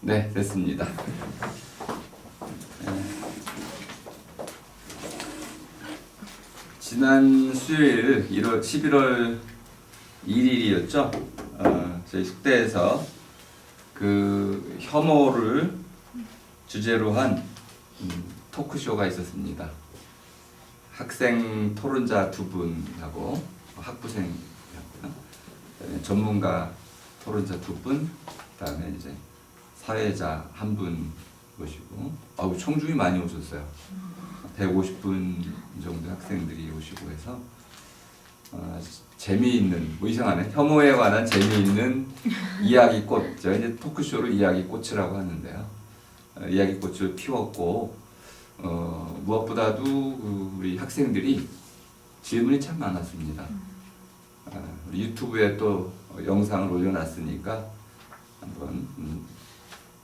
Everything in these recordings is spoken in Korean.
네, 됐습니다. 지난 수요일 11월 1일이었죠. 저희 숙대에서 그 혐오를 주제로 한 토크쇼가 있었습니다. 학생 토론자 두 분하고 학부생이었고요. 전문가 토론자 두 분, 그다음에 이제 사회자 한 분 모시고, 청중이 많이 오셨어요. 150분 정도 학생들이 오시고 해서 재미있는, 이상하네. 혐오에 관한 재미있는 이야기꽃, 제가 이제 토크쇼를 이야기꽃이라고 하는데요. 이야기꽃을 피웠고, 무엇보다도 우리 학생들이 질문이 참 많았습니다. 우리 유튜브에 또 영상을 올려놨으니까 한번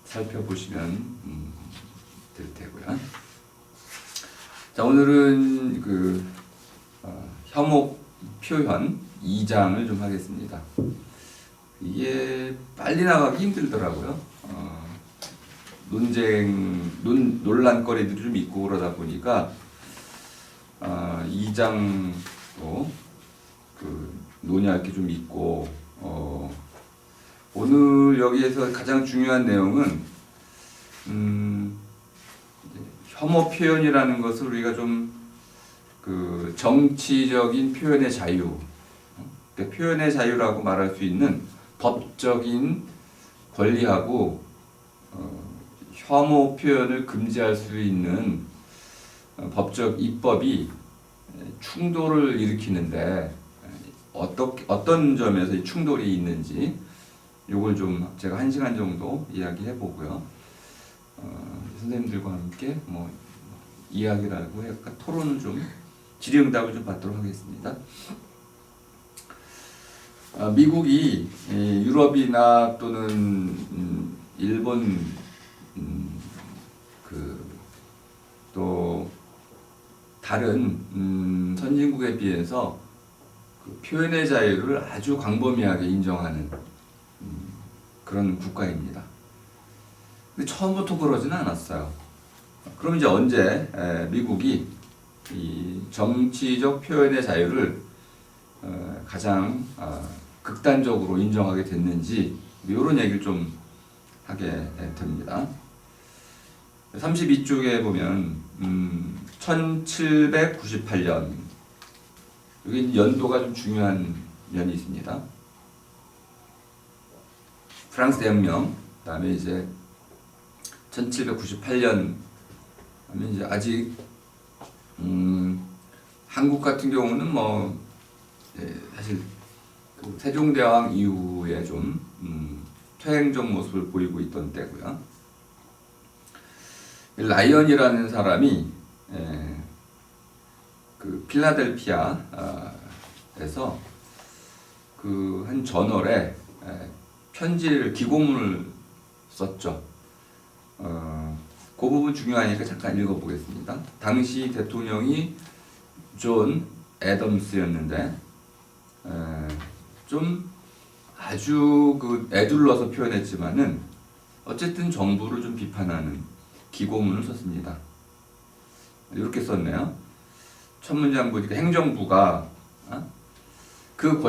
살펴보시면 될 테고요. 자, 오늘은 그 혐오 표현 2장을 좀 하겠습니다. 이게 빨리 나가기 힘들더라고요. 논란거리들이 좀 있고 그러다 보니까 2장도 그 논의할 게 좀 있고, 오늘 여기에서 가장 중요한 내용은 혐오 표현이라는 것을 우리가 좀 그 정치적인 표현의 자유, 그러니까 표현의 자유라고 말할 수 있는 법적인 권리하고 혐오 표현을 금지할 수 있는 법적 입법이 충돌을 일으키는데 어떤 점에서 이 충돌이 있는지 이걸 좀 제가 1시간 정도 이야기해 보고요. 선생님들과 함께 이야기라고 할까, 토론을 좀 질의응답을 좀 받도록 하겠습니다. 미국이 유럽이나 또는 일본 또 다른 선진국에 비해서 그 표현의 자유를 아주 광범위하게 인정하는 그런 국가입니다. 근데 처음부터 그러지는 않았어요. 그럼 이제 언제 미국이 이 정치적 표현의 자유를 가장 극단적으로 인정하게 됐는지, 이런 얘기를 좀 하게 됩니다. 32쪽에 보면 1798년, 여기 연도가 좀 중요한 면이 있습니다. 프랑스 대혁명, 그다음에 이제 1798년 하면 이제 아직 한국 같은 경우는 사실 그 세종대왕 이후에 좀 퇴행적 모습을 보이고 있던 때고요. 라이언이라는 사람이 그 필라델피아에서 그 한 저널에 편지를, 기고문을 썼죠. 그 부분 중요하니까 잠깐 읽어보겠습니다. 당시 대통령이 존 애덤스였는데, 좀 아주 그 애둘러서 표현했지만은 어쨌든 정부를 좀 비판하는 기고문을 썼습니다. 이렇게 썼네요. 첫 문장 보니까 행정부가 그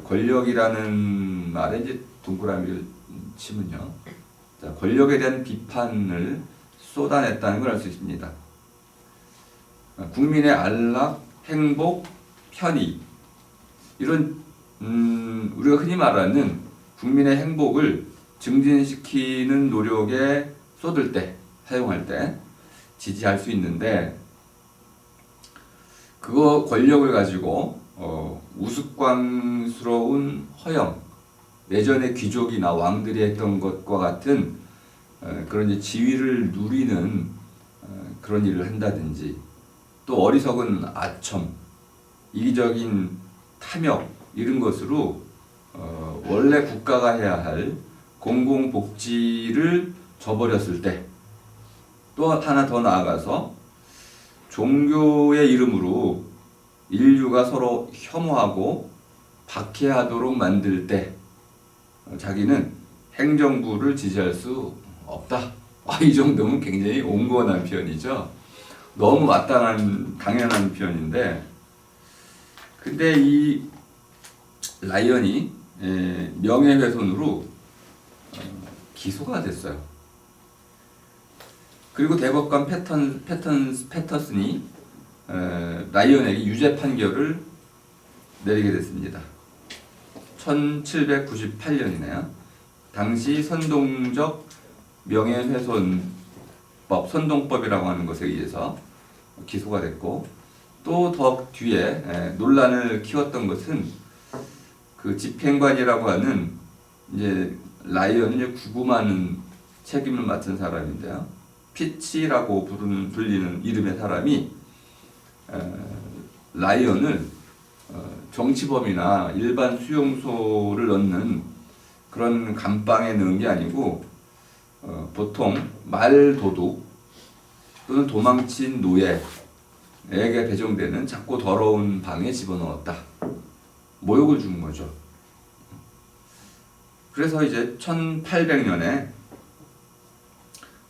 권력이라는 말에 이제 동그라미를 치면요, 권력에 대한 비판을 쏟아냈다는 걸 알 수 있습니다. 국민의 안락, 행복, 편의, 이런 우리가 흔히 말하는 국민의 행복을 증진시키는 노력에 쏟을 때, 사용할 때 지지할 수 있는데, 그거 권력을 가지고 우스꽝스러운 허영, 예전에 귀족이나 왕들이 했던 것과 같은 그런 이제 지위를 누리는 그런 일을 한다든지, 또 어리석은 아첨, 이기적인 탐욕, 이런 것으로 원래 국가가 해야 할 공공복지를 저버렸을 때, 또 하나 더 나아가서 종교의 이름으로 인류가 서로 혐오하고 박해하도록 만들 때 자기는 행정부를 지지할 수 없다. 이 정도면 굉장히 온건한 표현이죠. 너무 마땅한 당연한 표현인데, 근데 이 라이언이 명예훼손으로 기소가 됐어요. 그리고 대법관 패터슨이 라이언에게 유죄 판결을 내리게 됐습니다. 1798년이네요. 당시 선동적 명예훼손법, 선동법이라고 하는 것에 의해서 기소가 됐고, 또 더 뒤에 논란을 키웠던 것은 그 집행관이라고 하는 이제 라이언을 구금하는 책임을 맡은 사람인데요. 피치라고 불리는 이름의 사람이 라이언을 정치범이나 일반 수용소를 넣는 그런 감방에 넣은 게 아니고 보통 말도둑 또는 도망친 노예에게 배정되는 작고 더러운 방에 집어넣었다. 모욕을 준 거죠. 그래서 이제 1800년에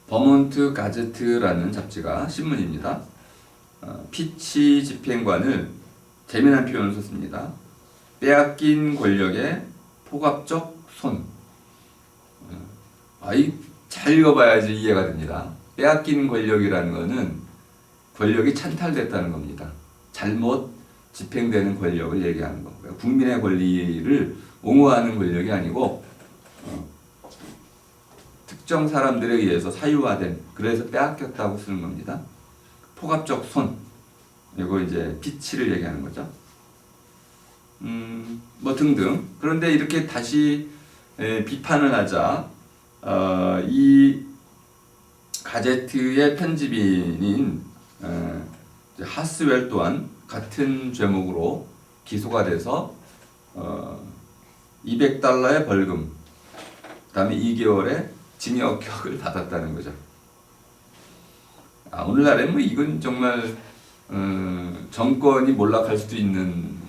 버몬트 가제트라는 잡지가 신문입니다. 피치 집행관을 재미난 표현을 썼습니다. 빼앗긴 권력의 포갑적 손. 잘 읽어봐야지 이해가 됩니다. 빼앗긴 권력이라는 것은 권력이 찬탈됐다는 겁니다. 잘못 집행되는 권력을 얘기하는 거고요. 국민의 권리를 옹호하는 권력이 아니고 특정 사람들에 의해서 사유화된, 그래서 빼앗겼다고 쓰는 겁니다. 포갑적 손, 이거 이제 피치를 얘기하는 거죠. 뭐 등등. 그런데 이렇게 다시 비판을 하자 이 가제트의 편집인인 하스웰 또한 같은 죄목으로 기소가 돼서 $200의 벌금, 그 다음에 2개월의 징역형을 받았다는 거죠. 오늘날에 뭐 이건 정말 정권이 몰락할 수도 있는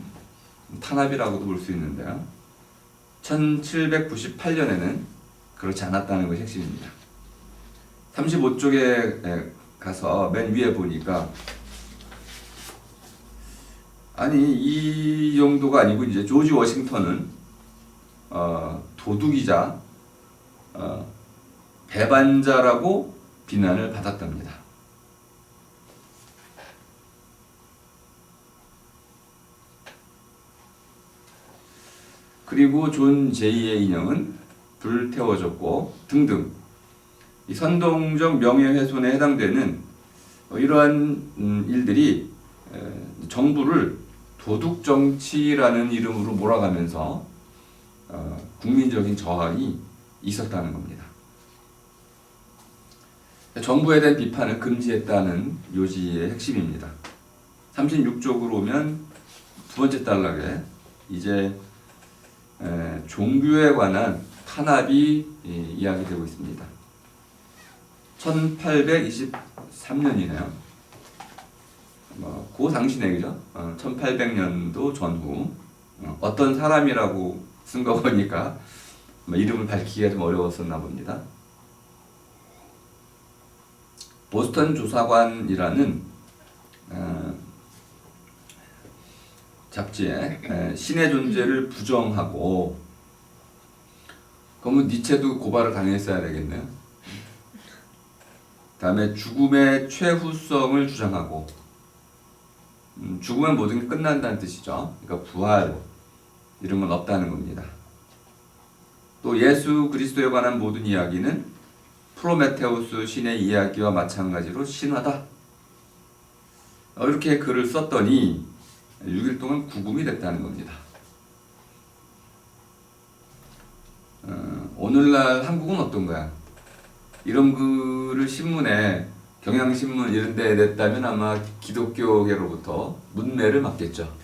탄압이라고도 볼 수 있는데요. 1798년에는 그렇지 않았다는 것이 핵심입니다. 35쪽에 가서 맨 위에 보니까 이 정도가 아니고 이제 조지 워싱턴은 도둑이자 배반자라고 비난을 받았답니다. 그리고 존 제이의 인형은 불태워졌고 등등. 이 선동적 명예훼손에 해당되는 이러한 일들이 정부를 도둑정치라는 이름으로 몰아가면서 국민적인 저항이 있었다는 겁니다. 정부에 대한 비판을 금지했다는 요지의 핵심입니다. 36쪽으로 오면 두 번째 단락에 이제 종교에 관한 탄압이 이야기되고 있습니다. 1823년이네요. 그 당시 얘기죠. 1800년도 전후 어떤 사람이라고 쓴 거 보니까 이름을 밝히기가 좀 어려웠었나 봅니다. 보스턴 조사관이라는 잡지에 신의 존재를 부정하고, 그러면 니체도 고발을 당했어야 되겠네요. 다음에 죽음의 최후성을 주장하고, 죽으면 모든 게 끝난다는 뜻이죠. 그러니까 부활 이런 건 없다는 겁니다. 또 예수 그리스도에 관한 모든 이야기는 프로메테우스 신의 이야기와 마찬가지로 신화다. 이렇게 글을 썼더니 6일 동안 구금이 됐다는 겁니다. 오늘날 한국은 어떤가요? 이런 글을 신문에, 경향신문 이런 데 냈다면 아마 기독교계로부터 문매를 맞겠죠.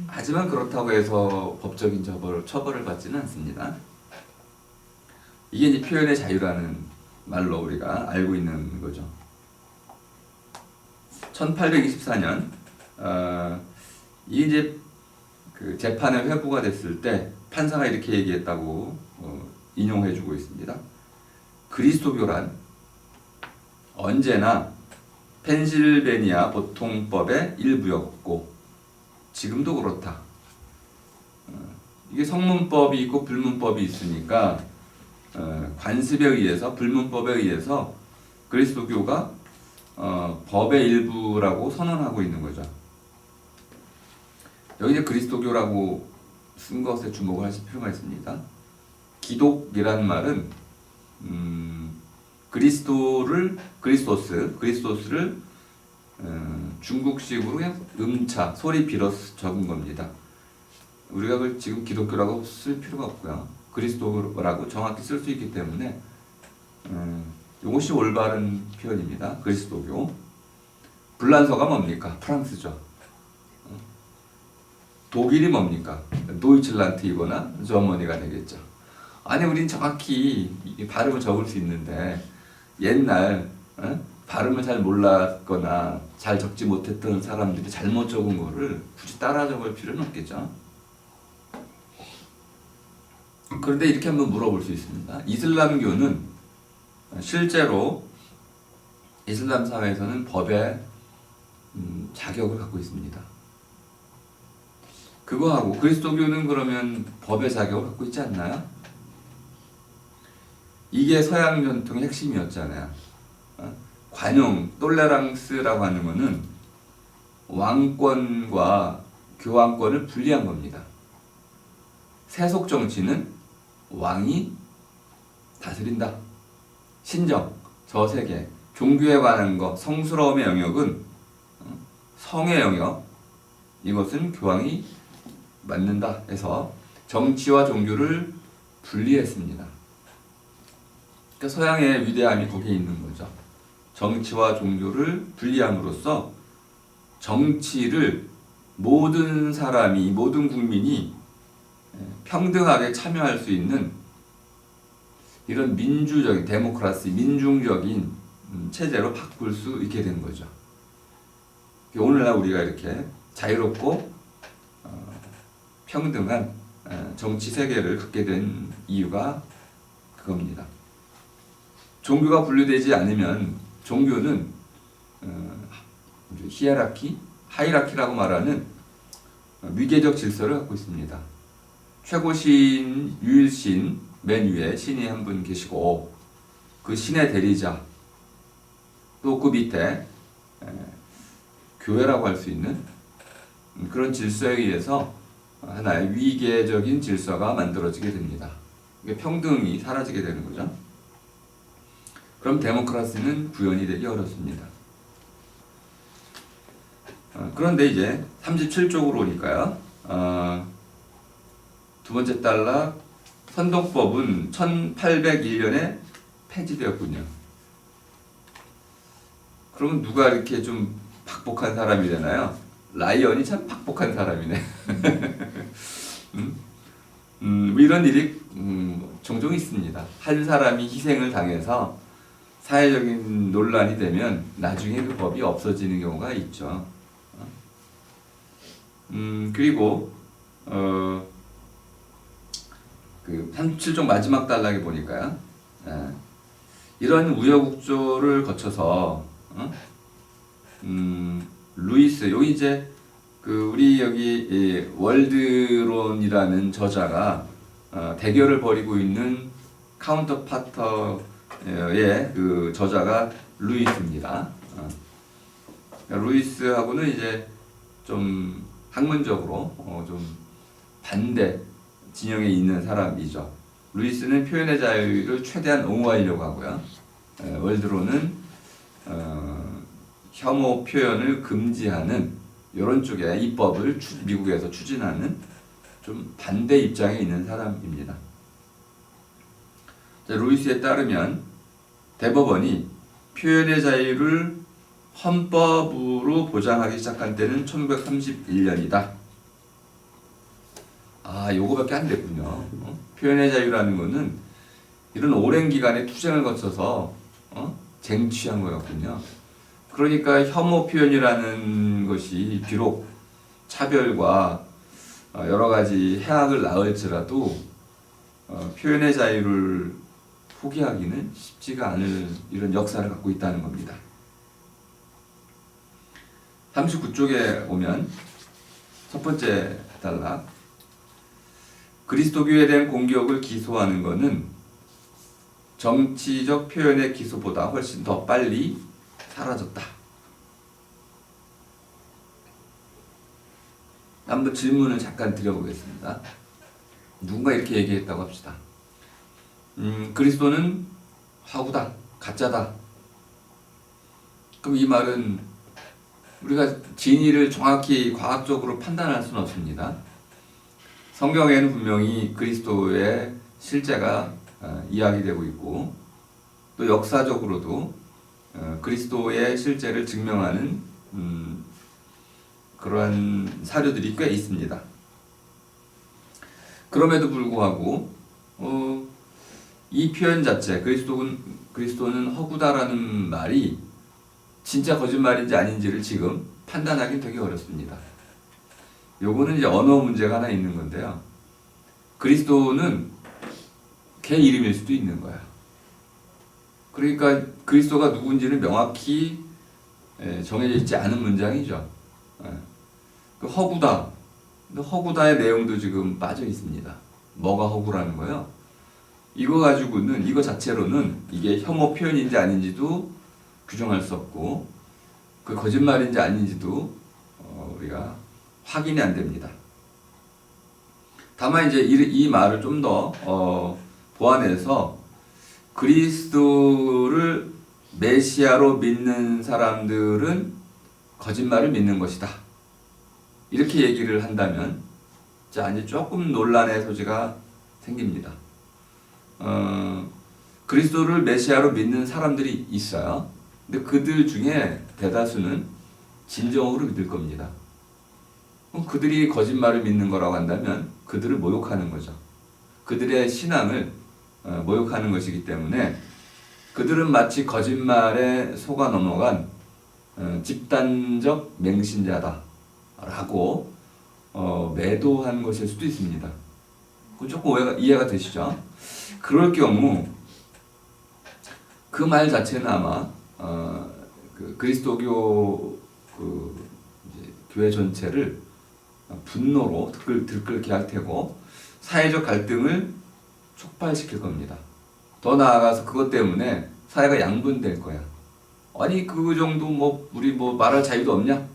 하지만 그렇다고 해서 법적인 처벌을 받지는 않습니다. 이게 이제 표현의 자유라는 말로 우리가 알고 있는 거죠. 1824년 이제 그 재판의 회부가 됐을 때 판사가 이렇게 얘기했다고 인용해주고 있습니다. 그리스도교란 언제나 펜실베니아 보통법의 일부였고 지금도 그렇다. 이게 성문법이 있고 불문법이 있으니까 관습에 의해서 불문법에 의해서 그리스도교가 법의 일부라고 선언하고 있는 거죠. 여기 이제 그리스도교라고 쓴 것에 주목을 하실 필요가 있습니다. 기독이라는 말은 그리스도스를 중국식으로 그냥 음차 소리 빌어서 적은 겁니다. 우리가 그걸 지금 기독교라고 쓸 필요가 없고요. 그리스도라고 정확히 쓸 수 있기 때문에 이것이 올바른 표현입니다. 그리스도교. 불란서가 뭡니까? 프랑스죠. 독일이 뭡니까? 도이칠란트이거나 저머니가 되겠죠. 아니 우린 정확히 발음을 적을 수 있는데 옛날 발음을 잘 몰랐거나 잘 적지 못했던 사람들이 잘못 적은 거를 굳이 따라 적을 필요는 없겠죠. 그런데 이렇게 한번 물어볼 수 있습니다. 이슬람교는 실제로 이슬람 사회에서는 법의 자격을 갖고 있습니다. 그거하고 그리스도교는 그러면 법의 자격을 갖고 있지 않나요? 이게 서양 전통의 핵심이었잖아요. 관용, 똘레랑스라고 하는 것은 왕권과 교황권을 분리한 겁니다. 세속 정치는 왕이 다스린다. 신정, 저세계, 종교에 관한 것, 성스러움의 영역은 성의 영역, 이것은 교황이 맡는다 해서 정치와 종교를 분리했습니다. 그러니까 서양의 위대함이 거기에 있는 거죠. 정치와 종교를 분리함으로써 정치를 모든 사람이, 모든 국민이 평등하게 참여할 수 있는 이런 민주적인, 데모크라시, 민중적인 체제로 바꿀 수 있게 된 거죠. 오늘날 우리가 이렇게 자유롭고 평등한 정치 세계를 갖게 된 이유가 그겁니다. 종교가 분류되지 않으면 종교는 히에라키, 하이라키라고 말하는 위계적 질서를 갖고 있습니다. 최고신, 유일신, 맨 위에 신이 한 분 계시고 그 신의 대리자, 또 그 밑에 교회라고 할 수 있는 그런 질서에 의해서 하나의 위계적인 질서가 만들어지게 됩니다. 평등이 사라지게 되는 거죠. 그럼 데모크라시는 구현이 되기 어렵습니다. 그런데 이제 37쪽으로 오니까요. 두 번째 단락 선동법은 1801년에 폐지되었군요. 그러면 누가 이렇게 좀 박복한 사람이 되나요? 라이언이 참 박복한 사람이네. 이런 일이 종종 있습니다. 한 사람이 희생을 당해서 사회적인 논란이 되면 나중에 그 법이 없어지는 경우가 있죠. 그리고 그 37종 마지막 단락에 보니까요. 이런 우여곡절을 거쳐서 루이스, 여기 이제 그 우리 여기 월드론이라는 저자가 대결을 벌이고 있는 카운터파터의 그 저자가 루이스입니다. 루이스하고는 이제 좀 학문적으로 좀 반대 진영에 있는 사람이죠. 루이스는 표현의 자유를 최대한 옹호하려고 하고요. 월드론은 혐오 표현을 금지하는 이런 쪽의 입법을 미국에서 추진하는 좀 반대 입장에 있는 사람입니다. 루이스에 따르면 대법원이 표현의 자유를 헌법으로 보장하기 시작한 때는 1931년이다. 요거밖에 안 됐군요. 표현의 자유라는 거는 이런 오랜 기간의 투쟁을 거쳐서 쟁취한 거였군요. 그러니까 혐오 표현이라는 것이 비록 차별과 여러 가지 해악을 낳을지라도 표현의 자유를 포기하기는 쉽지가 않을 이런 역사를 갖고 있다는 겁니다. 39쪽에 오면 첫 번째 단락, 그리스도교에 대한 공격을 기소하는 것은 정치적 표현의 기소보다 훨씬 더 빨리 사라졌다. 한번 질문을 잠깐 드려보겠습니다. 누군가 이렇게 얘기했다고 합시다. 그리스도는 화구다, 가짜다. 그럼 이 말은 우리가 진위를 정확히 과학적으로 판단할 수는 없습니다. 성경에는 분명히 그리스도의 실제가 이야기되고 있고 또 역사적으로도 그리스도의 실제를 증명하는 그러한 사료들이 꽤 있습니다. 그럼에도 불구하고 이 표현 자체 그리스도는 허구다라는 말이 진짜 거짓말인지 아닌지를 지금 판단하기 되게 어렵습니다. 요거는 이제 언어 문제가 하나 있는 건데요. 그리스도는 걔 이름일 수도 있는 거야. 그러니까 그리스도가 누군지는 명확히 정해져 있지 않은 문장이죠. 그 허구다. 근데 허구다의 내용도 지금 빠져 있습니다. 뭐가 허구라는 거예요? 이거 자체로는 이게 혐오 표현인지 아닌지도 규정할 수 없고 그 거짓말인지 아닌지도 우리가 확인이 안 됩니다. 다만 이제 이 말을 좀 더 보완해서 그리스도를 메시아로 믿는 사람들은 거짓말을 믿는 것이다. 이렇게 얘기를 한다면 자 이제 조금 논란의 소지가 생깁니다. 그리스도를 메시아로 믿는 사람들이 있어요. 근데 그들 중에 대다수는 진정으로 믿을 겁니다. 그럼 그들이 거짓말을 믿는 거라고 한다면 그들을 모욕하는 거죠. 그들의 신앙을 모욕하는 것이기 때문에 그들은 마치 거짓말에 속아 넘어간 집단적 맹신자다라고 매도한 것일 수도 있습니다. 그건 조금 이해가 되시죠? 그럴 경우 그 말 자체는 아마 그 그리스도교 이제 교회 전체를 분노로 들끓게 할 테고 사회적 갈등을 촉발시킬 겁니다. 더 나아가서 그것 때문에 사회가 양분될 거야. 아니 그 정도 우리 말할 자유도 없냐?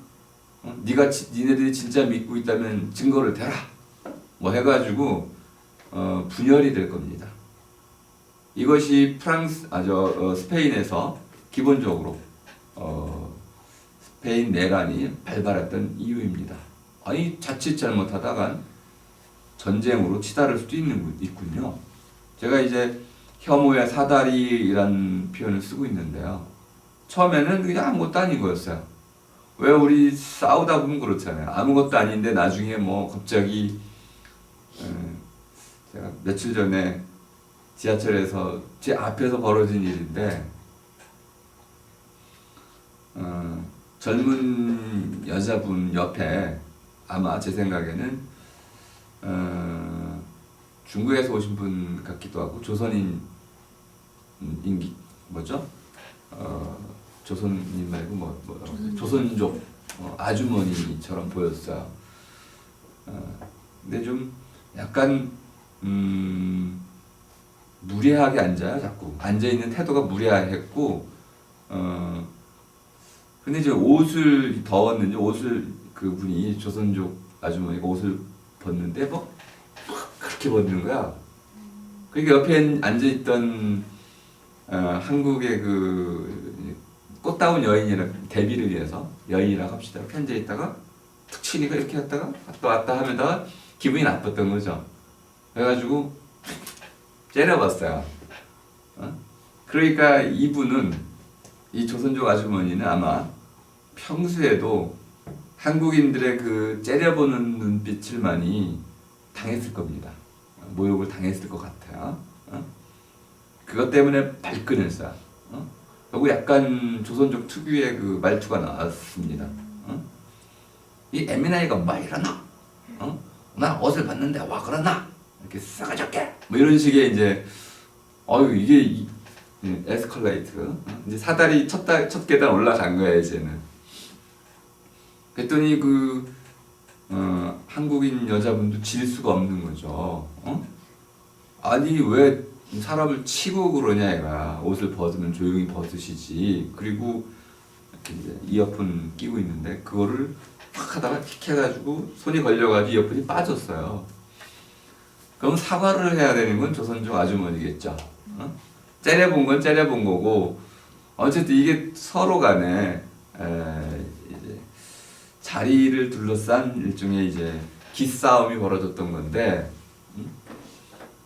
니네들이 진짜 믿고 있다면 증거를 대라. 해가지고 분열이 될 겁니다. 이것이 스페인에서 기본적으로 스페인 내란이 발발했던 이유입니다. 아니 자칫 잘못하다간 전쟁으로 치달을 수도 있군요. 제가 이제 혐오의 사다리라는 표현을 쓰고 있는데요. 처음에는 그냥 아무것도 아닌 거였어요. 왜 우리 싸우다 보면 그렇잖아요. 아무것도 아닌데 나중에 갑자기 제가 며칠 전에 지하철에서 제 앞에서 벌어진 일인데 젊은 여자분 옆에 아마 제 생각에는 중국에서 오신 분 같기도 하고 조선인 조선인 말고 조선족 아주머니처럼 보였어요. 근데 좀 약간 무례하게 앉아요. 자꾸 앉아있는 태도가 무례했고 근데 이제 옷을 더웠는지 그분이 조선족 아주머니가 옷을 벗는데 그렇게 벗는 거야. 그러니까 옆에 앉아있던 한국의 그 꽃다운 여인이랑 데뷔를 위해서 여인이라고 합시다. 이렇게 앉아있다가 툭 치니까 이렇게 했다가 왔다 하면다가 기분이 나빴던 거죠. 그래가지고 째려봤어요. 그러니까 이분은 이 조선족 아주머니는 아마 평소에도 한국인들의 그 째려보는 눈빛을 많이 당했을 겁니다. 모욕을 당했을 것 같아요. 그것 때문에 발끈했어요. 그리고 약간 조선족 특유의 그 말투가 나왔습니다. 이 에미나이가 막 이러나? 나 옷을 봤는데 와 그러나? 이렇게 싸가지게 뭐 이런 식의 이제 이게 에스컬레이트 이제 사다리 첫 계단 올라간 거야 이제는. 그랬더니 한국인 여자분도 질 수가 없는 거죠. 아니 왜 사람을 치고 그러냐 얘가. 옷을 벗으면 조용히 벗으시지. 그리고 이렇게 이제 이어폰 끼고 있는데 그거를 팍 하다가 킥 해가지고 손이 걸려가지고 이어폰이 빠졌어요. 그럼 사과를 해야 되는 건 조선족 아주머니겠죠. 째려본 건 째려본 거고 어쨌든 이게 서로 간에 이제 자리를 둘러싼 일종의 이제 기싸움이 벌어졌던 건데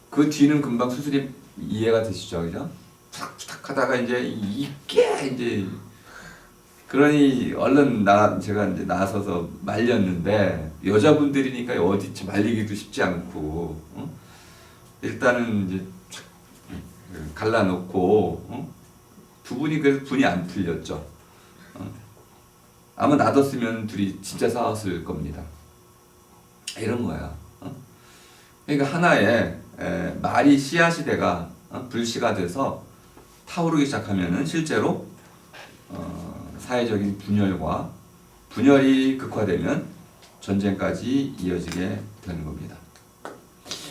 그 뒤는 금방 수술이 이해가 되시죠, 그죠? 탁탁 하다가 이제 이게 이제 그러니 얼른 제가 이제 나서서 말렸는데 여자분들이니까 어디 말리기도 쉽지 않고 일단은 이제 갈라놓고 두 분이 그래서 분이 안 풀렸죠. 아마 놔뒀으면 둘이 진짜 싸웠을 겁니다. 이런 거야. 그러니까 하나의 말이 씨앗이 돼가 불씨가 돼서 타오르기 시작하면은 실제로 사회적인 분열이 극화되면 전쟁까지 이어지게 되는 겁니다.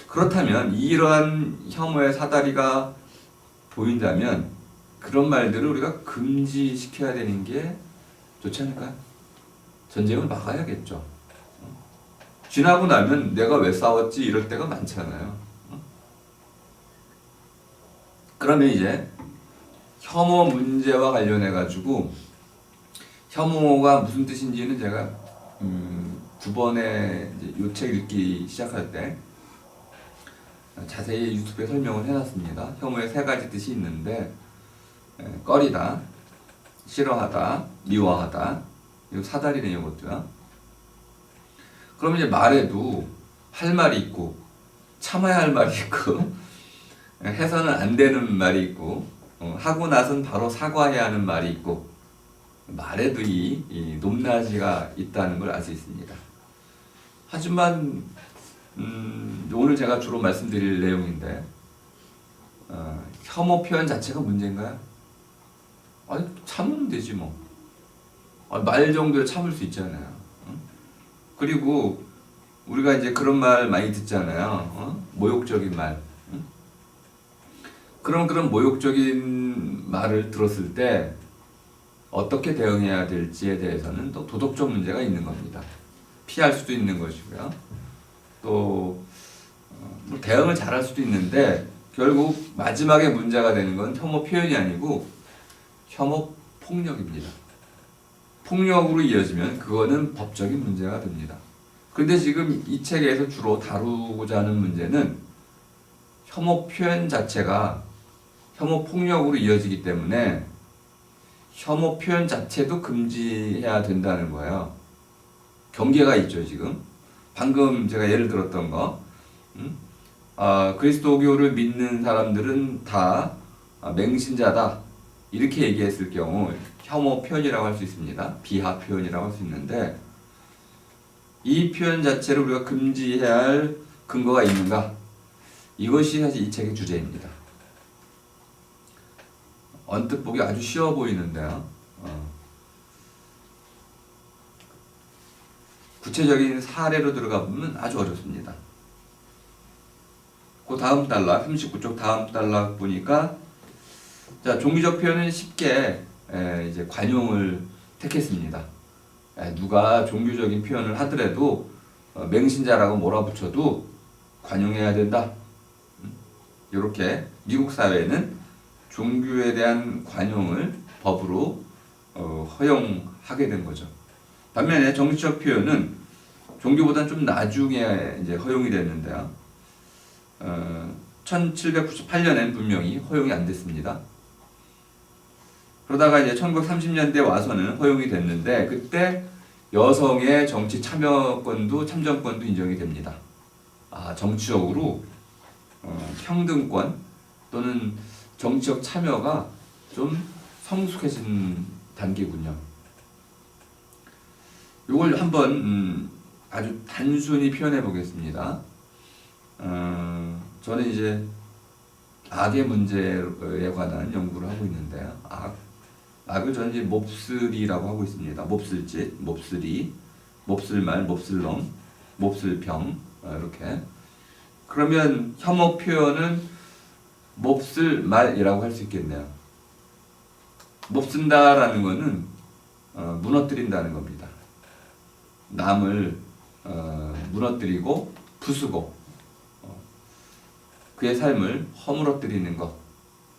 그렇다면 이러한 혐오의 사다리가 보인다면 그런 말들을 우리가 금지시켜야 되는 게 좋지 않을까요? 전쟁을 막아야겠죠. 지나고 나면 내가 왜 싸웠지 이럴 때가 많잖아요. 그러면 이제 혐오 문제와 관련해 가지고 혐오가 무슨 뜻인지는 제가 두 번의 이 책 읽기 시작할 때 자세히 유튜브에 설명을 해놨습니다. 혐오의 세 가지 뜻이 있는데 꺼리다, 싫어하다, 미워하다, 이거 사다리네요, 이것도요. 그럼 이제 말에도 할 말이 있고 참아야 할 말이 있고 해서는 안 되는 말이 있고 하고 나선 바로 사과해야 하는 말이 있고 말에도 이 높낮이가 있다는 걸 알 수 있습니다. 하지만 오늘 제가 주로 말씀드릴 내용인데 혐오 표현 자체가 문제인가요? 아니 참으면 되지 뭐. 말 정도에 참을 수 있잖아요. 그리고 우리가 이제 그런 말 많이 듣잖아요. 모욕적인 말. 그런 모욕적인 말을 들었을 때 어떻게 대응해야 될지에 대해서는 또 도덕적 문제가 있는 겁니다. 피할 수도 있는 것이고요. 또 대응을 잘할 수도 있는데 결국 마지막에 문제가 되는 건 혐오 표현이 아니고 혐오 폭력입니다. 폭력으로 이어지면 그거는 법적인 문제가 됩니다. 그런데 지금 이 책에서 주로 다루고자 하는 문제는 혐오 표현 자체가 혐오 폭력으로 이어지기 때문에 혐오 표현 자체도 금지해야 된다는 거예요. 경계가 있죠, 지금. 방금 제가 예를 들었던 거. 그리스도교를 믿는 사람들은 다 맹신자다. 이렇게 얘기했을 경우 혐오 표현이라고 할 수 있습니다. 비하 표현이라고 할 수 있는데 이 표현 자체를 우리가 금지해야 할 근거가 있는가? 이것이 사실 이 책의 주제입니다. 언뜻 보기 아주 쉬워 보이는데요. 구체적인 사례로 들어가 보면 아주 어렵습니다. 그 다음 단락, 39쪽 다음 단락 보니까 자, 종교적 표현은 쉽게 이제 관용을 택했습니다. 누가 종교적인 표현을 하더라도 맹신자라고 몰아붙여도 관용해야 된다. 이렇게 미국 사회는 종교에 대한 관용을 법으로 허용하게 된 거죠. 반면에 정치적 표현은 종교보다는 좀 나중에 이제 허용이 됐는데요. 1798년엔 분명히 허용이 안 됐습니다. 그러다가 이제 1930년대 와서는 허용이 됐는데 그때 여성의 정치 참여권도 참정권도 인정이 됩니다. 정치적으로 평등권 또는 정치적 참여가 좀 성숙해진 단계군요. 이걸 한번 아주 단순히 표현해 보겠습니다. 저는 이제 악의 문제에 관한 연구를 하고 있는데요. 악을 저는 이제 몹쓸이라고 하고 있습니다. 몹쓸짓, 몹쓸이, 몹쓸말, 몹쓸놈, 몹쓸병, 이렇게. 그러면 혐오 표현은 몹쓸말이라고 할 수 있겠네요. 몹쓴다라는 것은 무너뜨린다는 겁니다. 남을 무너뜨리고 부수고 그의 삶을 허물어뜨리는 것,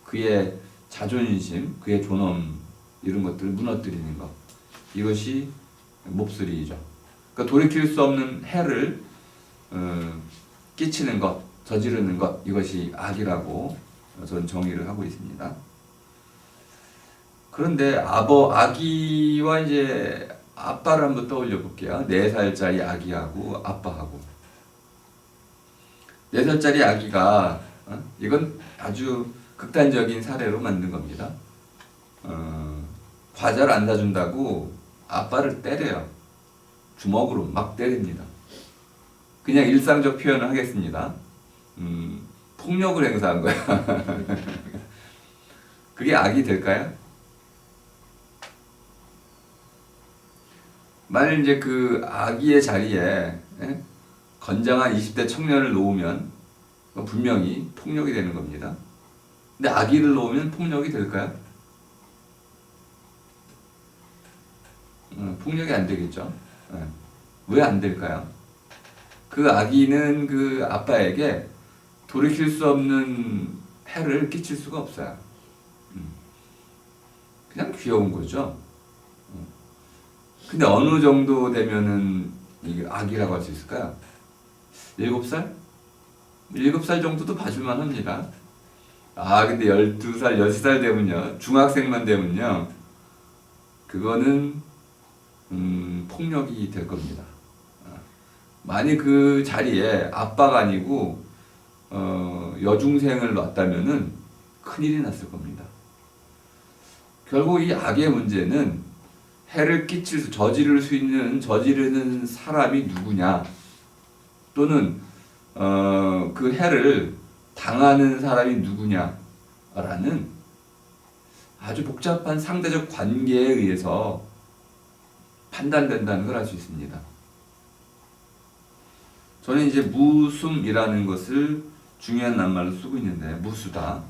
그의 자존심, 그의 존엄 이런 것들을 무너뜨리는 것, 이것이 몹쓸이죠. 그러니까 돌이킬 수 없는 해를 끼치는 것, 저지르는 것, 이것이 악이라고 저는 정의를 하고 있습니다. 그런데 아기와 이제 아빠를 한번 떠올려 볼게요. 4살짜리 아기하고 아빠하고. 4살짜리 아기가 이건 아주 극단적인 사례로 만든 겁니다. 과자를 안 사준다고 아빠를 때려요. 주먹으로 막 때립니다. 그냥 일상적 표현을 하겠습니다. 폭력을 행사한 거야. 그게 악이 될까요? 만일 이제 그 아기의 자리에 건장한 20대 청년을 놓으면 분명히 폭력이 되는 겁니다. 근데 아기를 놓으면 폭력이 될까요? 폭력이 안 되겠죠. 왜 안 될까요? 그 아기는 그 아빠에게 돌이킬 수 없는 해를 끼칠 수가 없어요. 그냥 귀여운 거죠. 근데 어느 정도 되면은 이게 악이라고 할 수 있을까요? 7살? 7살 정도도 봐줄만 합니다. 근데 12살, 10살 되면요, 중학생만 되면요, 그거는 폭력이 될 겁니다. 만약 그 자리에 아빠가 아니고 여중생을 놨다면은 큰일이 났을 겁니다. 결국 이 악의 문제는 해를 저지를 수 있는, 저지르는 사람이 누구냐, 또는 그 해를 당하는 사람이 누구냐라는 아주 복잡한 상대적 관계에 의해서 판단된다는 걸 알 수 있습니다. 저는 이제 무숨이라는 것을 중요한 낱말로 쓰고 있는데, 무수다.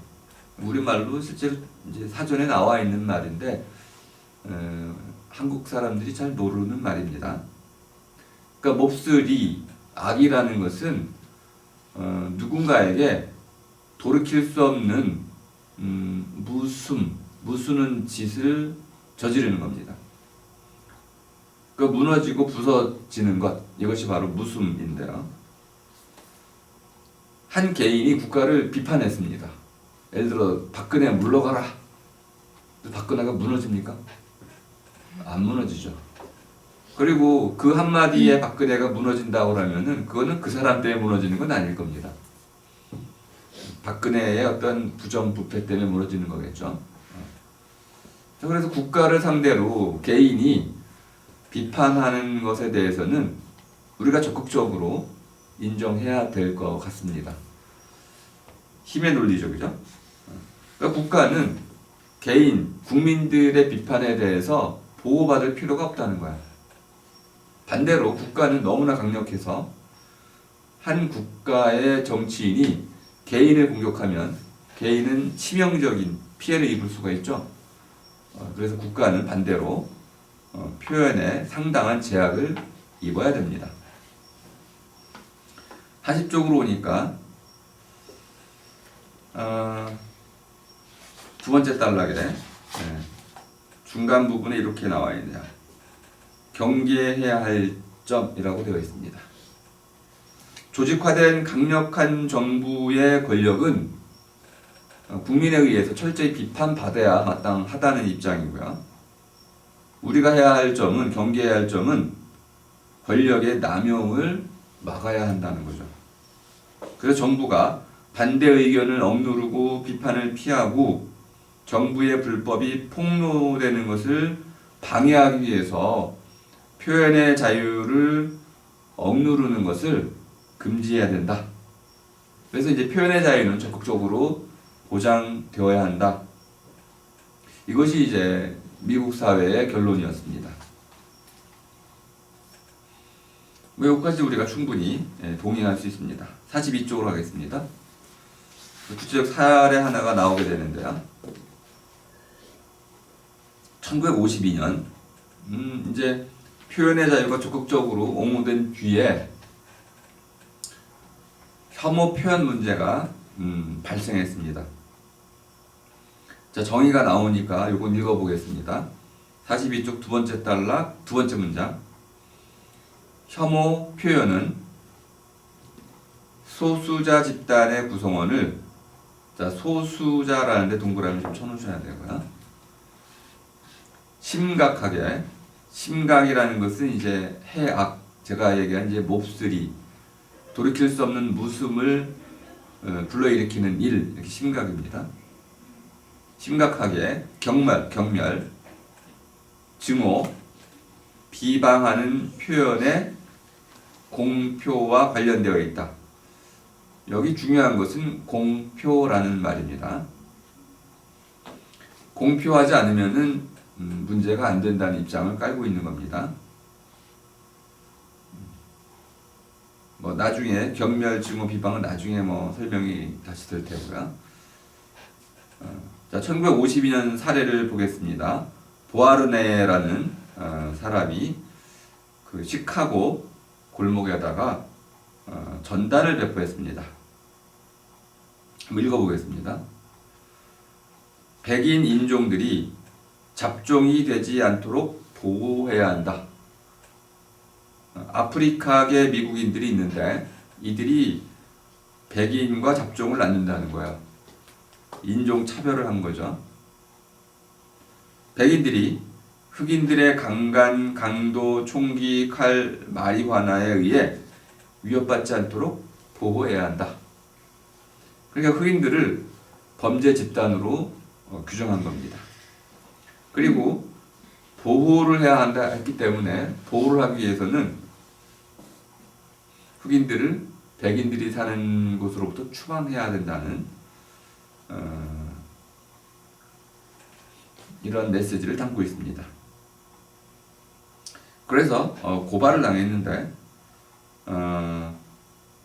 우리말로 실제로 이제 사전에 나와 있는 말인데, 한국 사람들이 잘 모르는 말입니다. 그러니까 몹쓸이, 악이라는 것은 누군가에게 돌이킬 수 없는 무수는 짓을 저지르는 겁니다. 그 무너지고 부서지는 것, 이것이 바로 무숨인데요. 한 개인이 국가를 비판했습니다. 예를 들어 박근혜 물러가라. 박근혜가 무너집니까? 안 무너지죠. 그리고 그 한마디에 박근혜가 무너진다고 하면은 그거는 그 사람 때문에 무너지는 건 아닐 겁니다. 박근혜의 어떤 부정부패 때문에 무너지는 거겠죠. 그래서 국가를 상대로 개인이 비판하는 것에 대해서는 우리가 적극적으로 인정해야 될 것 같습니다. 힘의 논리죠, 그죠? 그러니까 국가는 개인, 국민들의 비판에 대해서 보호받을 필요가 없다는 거야. 반대로 국가는 너무나 강력해서 한 국가의 정치인이 개인을 공격하면 개인은 치명적인 피해를 입을 수가 있죠. 그래서 국가는 반대로 표현에 상당한 제약을 입어야 됩니다. 40쪽으로 오니까 두 번째 단락에 중간 부분에 이렇게 나와 있네요. 경계해야 할 점이라고 되어 있습니다. 조직화된 강력한 정부의 권력은 국민에 의해서 철저히 비판받아야 마땅하다는 입장이고요. 우리가 해야 할 점은, 경계해야 할 점은 권력의 남용을 막아야 한다는 거죠. 그래서 정부가 반대 의견을 억누르고 비판을 피하고 정부의 불법이 폭로되는 것을 방해하기 위해서 표현의 자유를 억누르는 것을 금지해야 된다. 그래서 이제 표현의 자유는 적극적으로 보장되어야 한다. 이것이 이제 미국 사회의 결론이었습니다. 뭐 여기까지 우리가 충분히 동의할 수 있습니다. 42쪽으로 가겠습니다. 구체적 사례 하나가 나오게 되는데요. 1952년 이제 표현의 자유가 적극적으로 옹호된 뒤에 혐오 표현 문제가 발생했습니다. 자, 정의가 나오니까 이건 읽어보겠습니다. 42쪽 두 번째 단락 두 번째 문장. 혐오 표현은 소수자 집단의 구성원을, 자, 소수자라는데 동그라미 좀 쳐놓으셔야 되고요. 심각하게, 심각이라는 것은 이제 해악, 제가 얘기한 이제 몹쓸이, 돌이킬 수 없는 무슴을 불러일으키는 일, 이렇게 심각입니다. 심각하게 경멸, 증오, 비방하는 표현의 공표와 관련되어 있다. 여기 중요한 것은 공표라는 말입니다. 공표하지 않으면은 문제가 안 된다는 입장을 깔고 있는 겁니다. 뭐 나중에 경멸, 증오, 비방은 나중에 뭐 설명이 다시 될 테고요. 자, 1952년 사례를 보겠습니다. 보아르네라는 사람이 그 시카고 골목에다가 전단을 배포했습니다. 한번 읽어보겠습니다. 백인 인종들이 잡종이 되지 않도록 보호해야 한다. 아프리카계 미국인들이 있는데 이들이 백인과 잡종을 낳는다는 거예요. 인종 차별을 한 거죠. 백인들이 흑인들의 강간, 강도, 총기, 칼, 마리화나에 의해 위협받지 않도록 보호해야 한다. 그러니까 흑인들을 범죄 집단으로 규정한 겁니다. 그리고 보호를 해야 한다 했기 때문에 보호를 하기 위해서는 흑인들을 백인들이 사는 곳으로부터 추방해야 된다는 이런 메시지를 담고 있습니다. 그래서 고발을 당했는데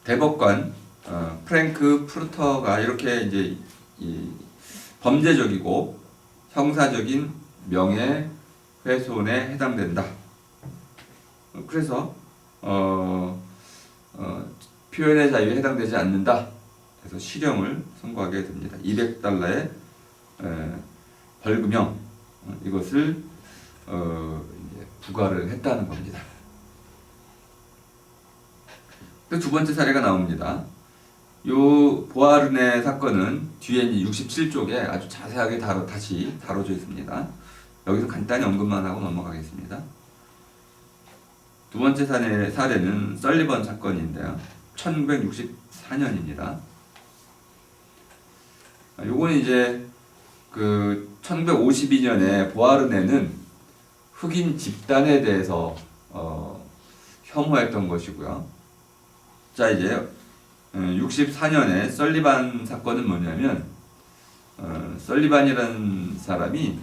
대법관 프랭크 프루터가 이렇게 이제 이 범죄적이고 형사적인 명예훼손에 해당된다. 그래서 표현의 자유에 해당되지 않는다. 그래서 실형을 선고하게 됩니다. $200의 벌금형 이것을 이제 부과를 했다는 겁니다. 두 번째 사례가 나옵니다. 요 보아르네 사건은 뒤에 67쪽에 아주 자세하게 다시 다뤄져 있습니다. 여기서 간단히 언급만 하고 넘어가겠습니다. 두 번째 사례는 설리번 사건인데요. 1964년입니다. 요거는 이제 그 1952년에 보아르네는 흑인 집단에 대해서 혐오했던 것이고요. 자, 이제 64년에 설리반 사건은 뭐냐면 설리반이라는 사람이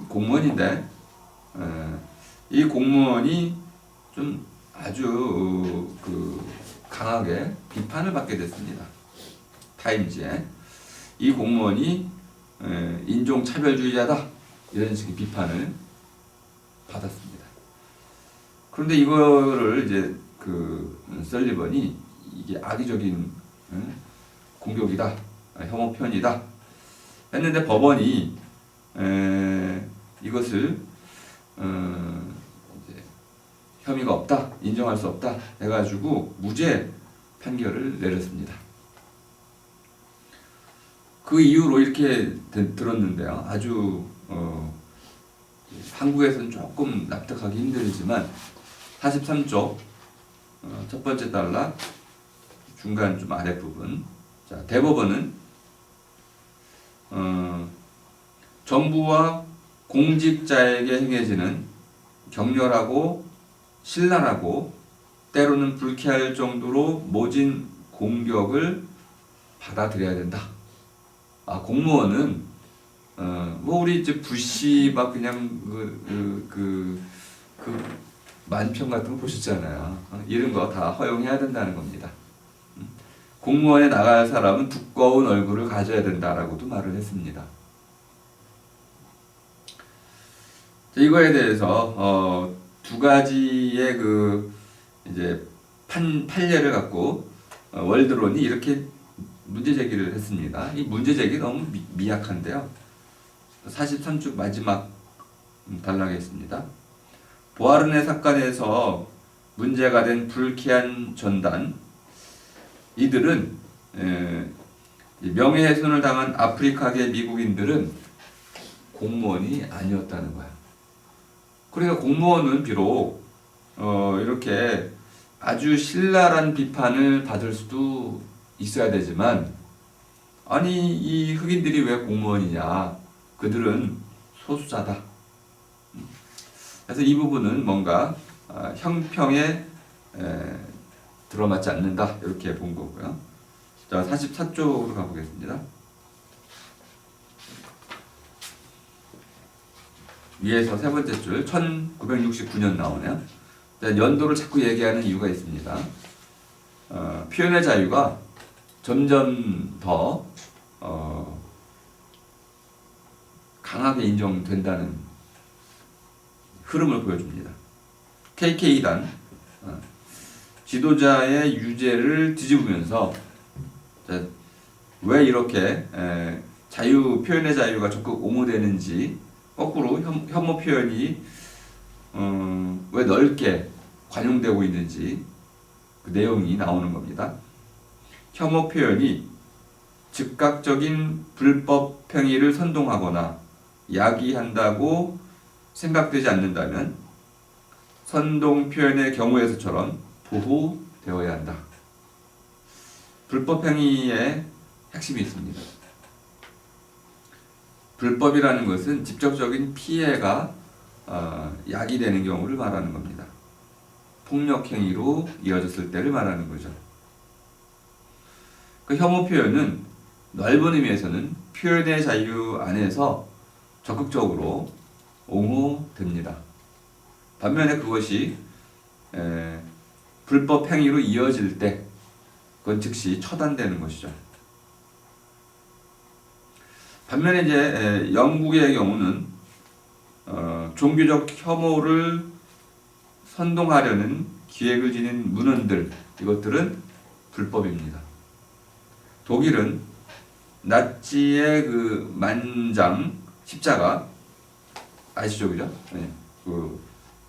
공무원인데 이 공무원이 좀 아주 강하게 비판을 받게 됐습니다. 타임즈에 이 공무원이 인종차별주의자다 이런 식의 비판을 받았습니다. 그런데 이거를 이제 설리번이 이게 악의적인 공격이다, 혐오 표현이다 했는데 법원이 이것을 이제 혐의가 없다, 인정할 수 없다 해가지고 무죄 판결을 내렸습니다. 그 이후로 이렇게 들었는데요. 아주 한국에서는 조금 납득하기 힘들지만 43쪽 첫 번째 단락 중간 좀 아랫부분. 자, 대법원은 정부와 공직자에게 행해지는 격렬하고 신랄하고 때로는 불쾌할 정도로 모진 공격을 받아들여야 된다. 공무원은 뭐 우리 이제 부시 막 그냥 그 만평 같은 거 보셨잖아요. 이런 거 다 허용해야 된다는 겁니다. 공무원에 나갈 사람은 두꺼운 얼굴을 가져야 된다라고도 말을 했습니다. 이거에 대해서 두 가지의 그 이제 판례를 갖고 월드론이 이렇게 문제 제기를 했습니다. 이 문제 제기 너무 미약한데요. 43쪽 마지막 단락에 있습니다. 보아르네 사건에서 문제가 된 불쾌한 전단, 이들은 명예훼손을 당한 아프리카계 미국인들은 공무원이 아니었다는 거야. 그러니까 공무원은 비록 이렇게 아주 신랄한 비판을 받을 수도 있어야 되지만, 아니 이 흑인들이 왜 공무원이냐, 그들은 소수자다. 그래서 이 부분은 뭔가 형평에 들어맞지 않는다, 이렇게 본 거고요. 자, 44쪽으로 가보겠습니다. 위에서 세 번째 줄 1969년 나오네요. 연도를 자꾸 얘기하는 이유가 있습니다. 표현의 자유가 점점 더 강하게 인정된다는 흐름을 보여줍니다. KK단 지도자의 유죄를 뒤집으면서 왜 이렇게 표현의 자유가 적극 옹호되는지, 거꾸로 혐오 표현이 왜 넓게 관용되고 있는지 그 내용이 나오는 겁니다. 혐오 표현이 즉각적인 불법 행위를 선동하거나 야기한다고 생각되지 않는다면 선동 표현의 경우에서처럼 보호되어야 한다. 불법 행위의 핵심이 있습니다. 불법이라는 것은 직접적인 피해가 야기되는 경우를 말하는 겁니다. 폭력 행위로 이어졌을 때를 말하는 거죠. 그 혐오 표현은 넓은 의미에서는 표현의 자유 안에서 적극적으로 옹호됩니다. 반면에 그것이 불법 행위로 이어질 때 그건 즉시 처단되는 것이죠. 반면에 이제 영국의 경우는 종교적 혐오를 선동하려는 기획을 지닌 문헌들, 이것들은 불법입니다. 독일은 나치의 그 만장 십자가 아시죠, 그죠? 네, 그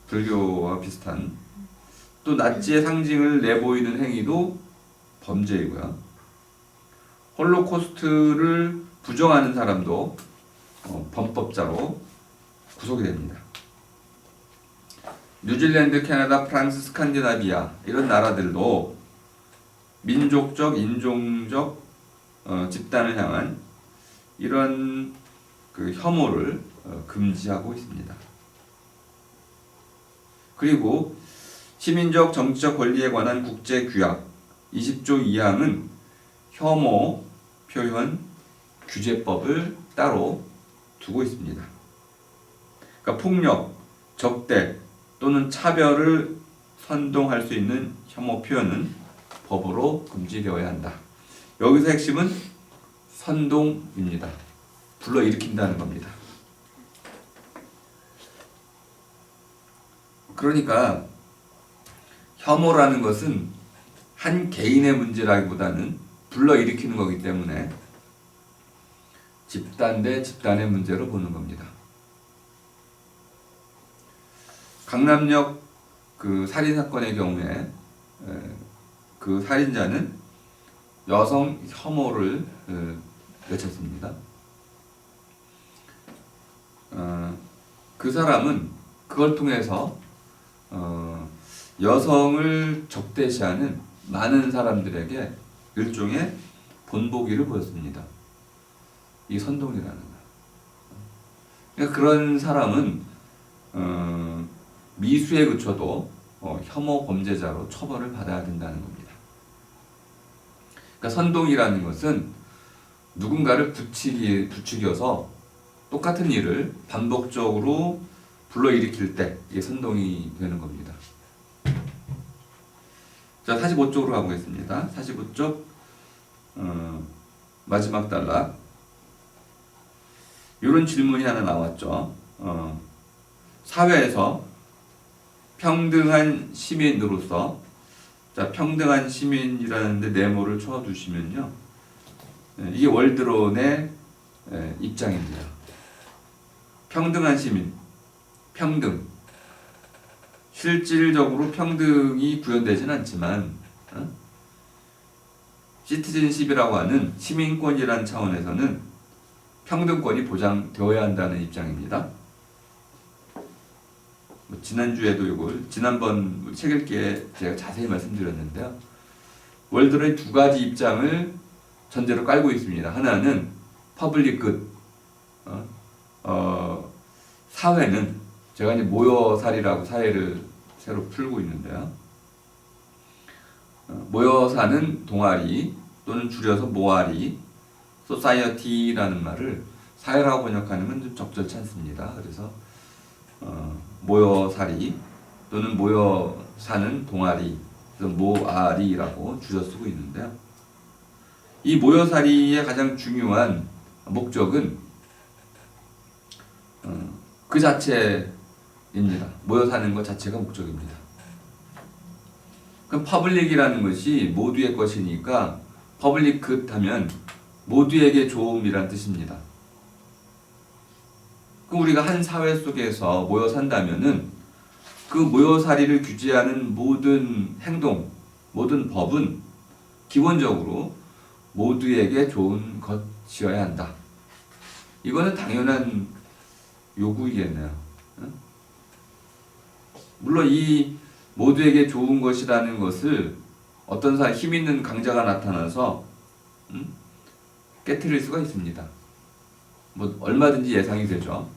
불교와 비슷한, 또 나치의 상징을 내보이는 행위도 범죄이고요. 홀로코스트를 부정하는 사람도 범법자로 구속이 됩니다. 뉴질랜드, 캐나다, 프랑스, 스칸디나비아 이런 나라들도 민족적, 인종적 집단을 향한 이런 그 혐오를 금지하고 있습니다. 그리고 시민적 정치적 권리에 관한 국제 규약 20조 2항은 혐오 표현 규제법을 따로 두고 있습니다. 그러니까 폭력, 적대 또는 차별을 선동할 수 있는 혐오 표현은 법으로 금지되어야 한다. 여기서 핵심은 선동입니다. 불러일으킨다는 겁니다. 그러니까 혐오라는 것은 한 개인의 문제라기보다는 불러일으키는 거기 때문에 집단 대 집단의 문제로 보는 겁니다. 강남역 그 살인 사건의 경우에 그 살인자는 여성 혐오를 외쳤습니다. 그 사람은 그걸 통해서 여성을 적대시하는 많은 사람들에게 일종의 본보기를 보였습니다. 이 선동이라는 거예요. 그러니까 그런 사람은 미수에 그쳐도 혐오 범죄자로 처벌을 받아야 된다는 겁니다. 그러니까 선동이라는 것은 누군가를 부추겨서 똑같은 일을 반복적으로 불러일으킬 때 이게 선동이 되는 겁니다. 자, 45쪽으로 가보겠습니다. 45쪽 마지막 단락. 이런 질문이 하나 나왔죠. 사회에서 평등한 시민으로서, 자, 평등한 시민이라는데 네모를 쳐두시면요, 이게 월드론의 입장입니다. 평등한 시민, 평등. 실질적으로 평등이 구현되지는 않지만, 시티즌십이라고 하는 시민권이라는 차원에서는 평등권이 보장되어야 한다는 입장입니다. 지난주에도 이걸 지난번 책 읽기에 제가 자세히 말씀드렸는데요. 월드론의 두 가지 입장을 전제로 깔고 있습니다. 하나는 퍼블릭 굿, 사회는, 제가 이제 모여살이라고 사회를 새로 풀고 있는데요. 모여 사는 동아리 또는 줄여서 모아리, 소사이어티라는 말을 사회라고 번역하는 건 좀 적절치 않습니다. 그래서 모여살이 또는 모여 사는 동아리, 그래서 모아리라고 줄여 쓰고 있는데요. 이 모여살이의 가장 중요한 목적은 그 자체입니다. 모여 사는 것 자체가 목적입니다. 그럼 퍼블릭이라는 것이 모두의 것이니까 퍼블릭 굿 하면 모두에게 좋음이란 뜻입니다. 그럼 우리가 한 사회 속에서 모여 산다면은 그 모여살이를 규제하는 모든 행동, 모든 법은 기본적으로 모두에게 좋은 것이어야 한다. 이거는 당연한 요구이겠네요. 물론 이 모두에게 좋은 것이라는 것을 어떤 사람, 힘 있는 강자가 나타나서 깨트릴 수가 있습니다. 뭐 얼마든지 예상이 되죠.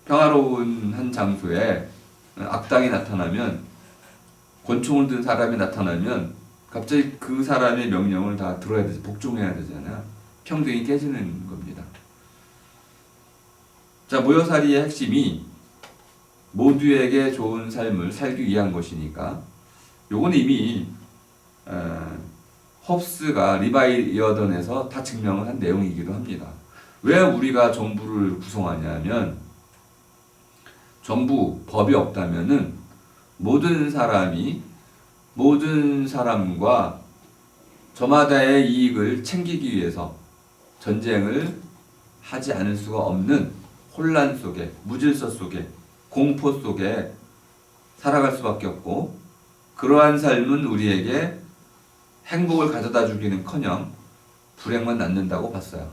평화로운 한 장소에 악당이 나타나면, 권총을 든 사람이 나타나면 갑자기 그 사람의 명령을 다 들어야 되죠. 복종해야 되잖아요. 평등이 깨지는 겁니다. 자, 모여살이의 핵심이 모두에게 좋은 삶을 살기 위한 것이니까 요건 이미 홉스가 리바이어던에서 다 증명을 한 내용이기도 합니다. 왜 우리가 정부를 구성하냐면, 정부, 법이 없다면은 모든 사람과 저마다의 이익을 챙기기 위해서 전쟁을 하지 않을 수가 없는 혼란 속에, 무질서 속에, 공포 속에 살아갈 수밖에 없고, 그러한 삶은 우리에게 행복을 가져다 주기는커녕 불행만 낳는다고 봤어요.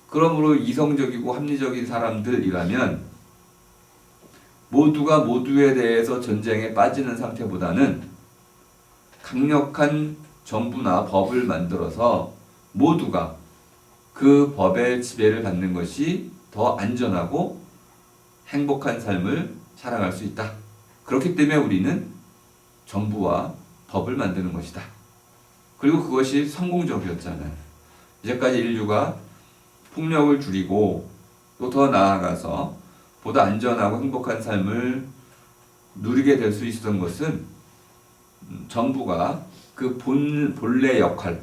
그러므로 이성적이고 합리적인 사람들이라면 모두가 모두에 대해서 전쟁에 빠지는 상태보다는 강력한 정부나 법을 만들어서 모두가 그 법의 지배를 받는 것이 더 안전하고 행복한 삶을 살아갈 수 있다. 그렇기 때문에 우리는 정부와 법을 만드는 것이다. 그리고 그것이 성공적이었잖아요. 이제까지 인류가 폭력을 줄이고 또 더 나아가서 보다 안전하고 행복한 삶을 누리게 될 수 있었던 것은 정부가 그 본래 역할,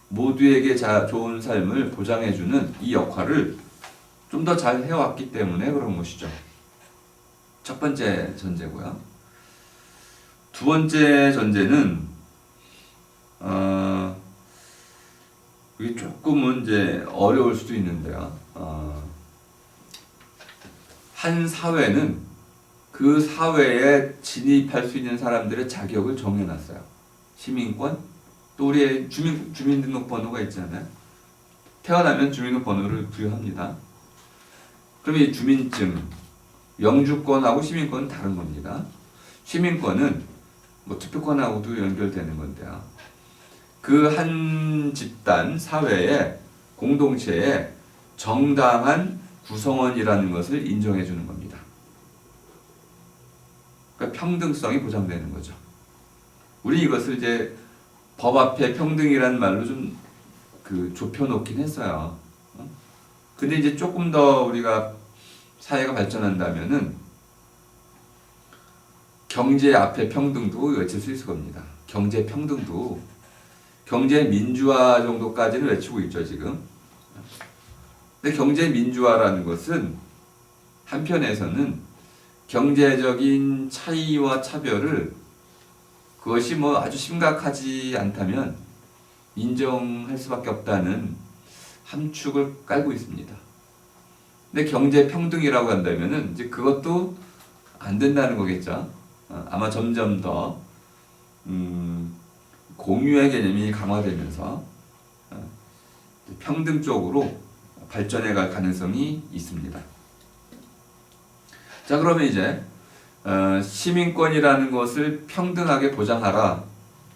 모두에게 좋은 삶을 보장해주는 이 역할을 좀 더 잘 해왔기 때문에 그런 것이죠. 첫 번째 전제고요. 두 번째 전제는 이게 조금은 이제 어려울 수도 있는데요. 한 사회는 그 사회에 진입할 수 있는 사람들의 자격을 정해놨어요. 시민권, 또 우리의 주민등록번호가 있잖아요. 태어나면 주민등록번호를 부여합니다. 그럼 이 주민증, 영주권하고 시민권은 다른 겁니다. 시민권은 뭐 투표권하고도 연결되는 건데요. 그 한 집단, 사회의 공동체의 정당한 구성원이라는 것을 인정해 주는 겁니다. 그러니까 평등성이 보장되는 거죠. 우리 이것을 이제 법 앞에 평등이라는 말로 좀 그 좁혀놓긴 했어요. 근데 이제 조금 더 우리가 사회가 발전한다면은 경제 앞에 평등도 외칠 수 있을 겁니다. 경제 평등도 경제 민주화 정도까지는 외치고 있죠, 지금. 근데 경제 민주화라는 것은 한편에서는 경제적인 차이와 차별을 그것이 뭐 아주 심각하지 않다면 인정할 수밖에 없다는 함축을 깔고 있습니다. 근데 경제 평등이라고 한다면은 이제 그것도 안 된다는 거겠죠. 아마 점점 더 공유의 개념이 강화되면서 평등 쪽으로 발전해 갈 가능성이 있습니다. 자, 그러면 이제 시민권이라는 것을 평등하게 보장하라.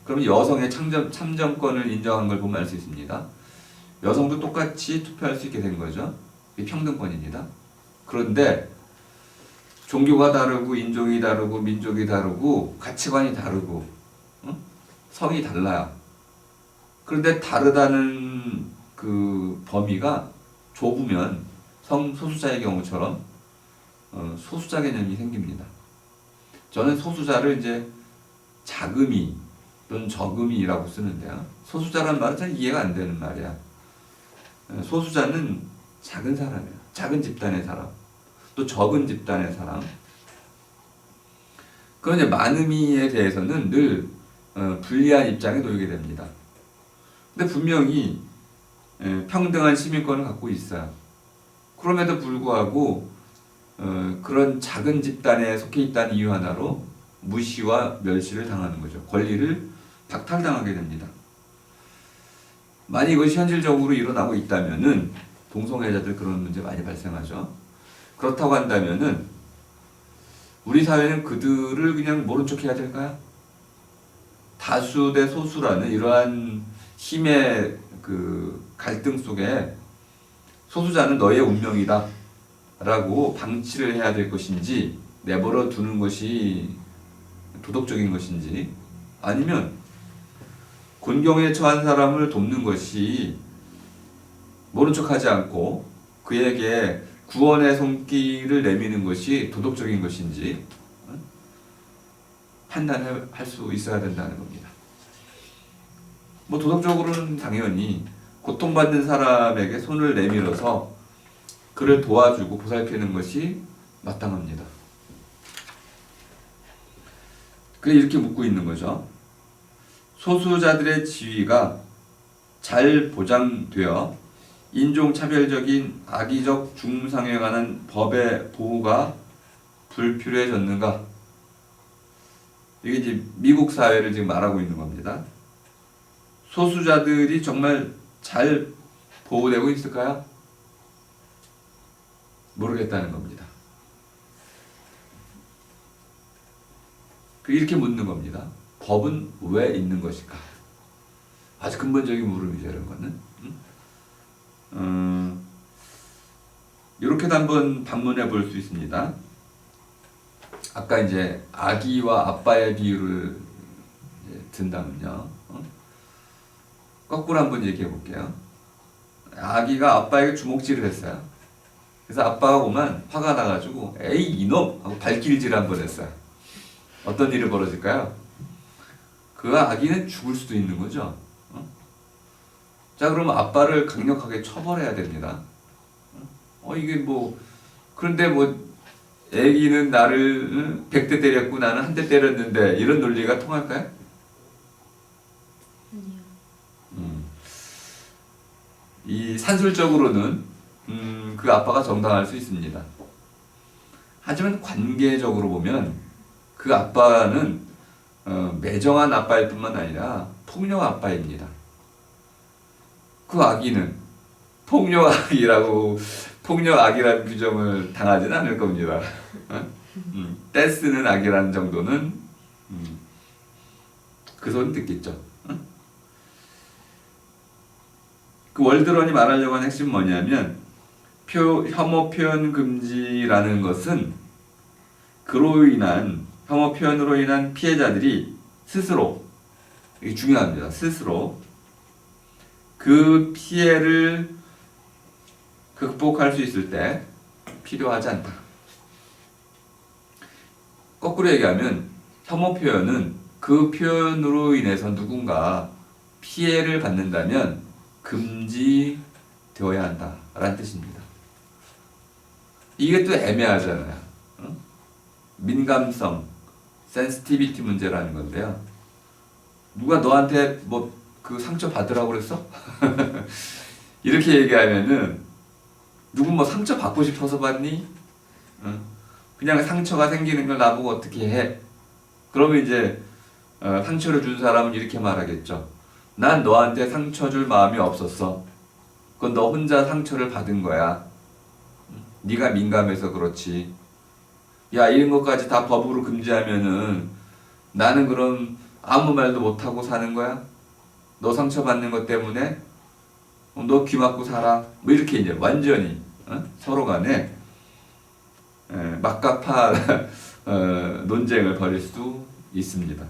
그러면 여성의 참정권을 인정한 걸 보면 알 수 있습니다. 여성도 똑같이 투표할 수 있게 된 거죠. 이게 평등권입니다. 그런데 종교가 다르고 인종이 다르고 민족이 다르고 가치관이 다르고 성이 달라요. 그런데 다르다는 그 범위가 좁으면 성소수자의 경우처럼 소수자 개념이 생깁니다. 저는 소수자를 이제 자금이 또는 저금이라고 쓰는데요. 소수자란 말은 잘 이해가 안 되는 말이야. 소수자는 작은 사람이에요. 작은 집단의 사람. 또 적은 집단의 사람. 그런데 많음이에 대해서는 늘 불리한 입장에 놓이게 됩니다. 근데 분명히 평등한 시민권을 갖고 있어요. 그럼에도 불구하고 그런 작은 집단에 속해 있다는 이유 하나로 무시와 멸시를 당하는 거죠. 권리를 박탈당하게 됩니다. 만약 이것이 현실적으로 일어나고 있다면은 동성애자들 그런 문제 많이 발생하죠. 그렇다고 한다면은 우리 사회는 그들을 그냥 모른 척 해야 될까요? 다수 대 소수라는 이러한 힘의 그 갈등 속에 소수자는 너의 운명이다 라고 방치를 해야 될 것인지 내버려 두는 것이 도덕적인 것인지 아니면 곤경에 처한 사람을 돕는 것이 모른 척하지 않고 그에게 구원의 손길을 내미는 것이 도덕적인 것인지 판단할 수 있어야 된다는 겁니다. 뭐 도덕적으로는 당연히 고통받는 사람에게 손을 내밀어서 그를 도와주고 보살피는 것이 마땅합니다. 그래 이렇게 묻고 있는 거죠. 소수자들의 지위가 잘 보장되어 인종차별적인 악의적 중상에 관한 법의 보호가 불필요해졌는가? 이게 이제 미국 사회를 지금 말하고 있는 겁니다. 소수자들이 정말 잘 보호되고 있을까요? 모르겠다는 겁니다. 이렇게 묻는 겁니다. 법은 왜 있는 것일까? 아주 근본적인 물음이죠, 이런 거는. 이렇게도 한번 반문해 볼 수 있습니다. 아까 이제 아기와 아빠의 비유를 든다면요. 거꾸로 한번 얘기해 볼게요. 아기가 아빠에게 주먹질을 했어요. 그래서 아빠가 오면 화가 나가지고 에이 이놈! 하고 발길질 한번 했어요. 어떤 일이 벌어질까요? 그 아기는 죽을 수도 있는 거죠. 자, 그러면 아빠를 강력하게 처벌해야 됩니다. 이게 뭐 그런데 뭐 애기는 나를 100대 때렸고 나는 한 대 때렸는데 이런 논리가 통할까요? 이 산술적으로는 그 아빠가 정당할 수 있습니다. 하지만 관계적으로 보면 그 아빠는 매정한 아빠일 뿐만 아니라 폭력 아빠입니다. 그 아기는 폭력 악이라는 규정을 당하지는 않을 겁니다. 떼쓰는 악이라는 정도는 그 소리 듣겠죠. 그 월드런이 말하려고 하는 핵심은 뭐냐면 혐오 표현 금지라는 것은 그로 인한 혐오 표현으로 인한 피해자들이 스스로 이게 중요합니다. 스스로 그 피해를 극복할 수 있을 때 필요하지 않다. 거꾸로 얘기하면 혐오 표현은 그 표현으로 인해서 누군가 피해를 받는다면 금지되어야 한다라는 뜻입니다. 이게 또 애매하잖아요. 민감성, 센시티비티 문제라는 건데요. 누가 너한테 뭐 그 상처 받으라고 그랬어? 이렇게 얘기하면은 누군 뭐 상처 받고 싶어서 받니? 그냥 상처가 생기는 걸 나보고 어떻게 해? 그러면 이제 상처를 준 사람은 이렇게 말하겠죠. 난 너한테 상처 줄 마음이 없었어. 그건 너 혼자 상처를 받은 거야. 네가 민감해서 그렇지. 야, 이런 것까지 다 법으로 금지하면은 나는 그럼 아무 말도 못하고 사는 거야? 너 상처받는 것 때문에 너 귀 막고 살아. 뭐 이렇게 이제 완전히 서로 간에 막가파 논쟁을 벌일 수도 있습니다.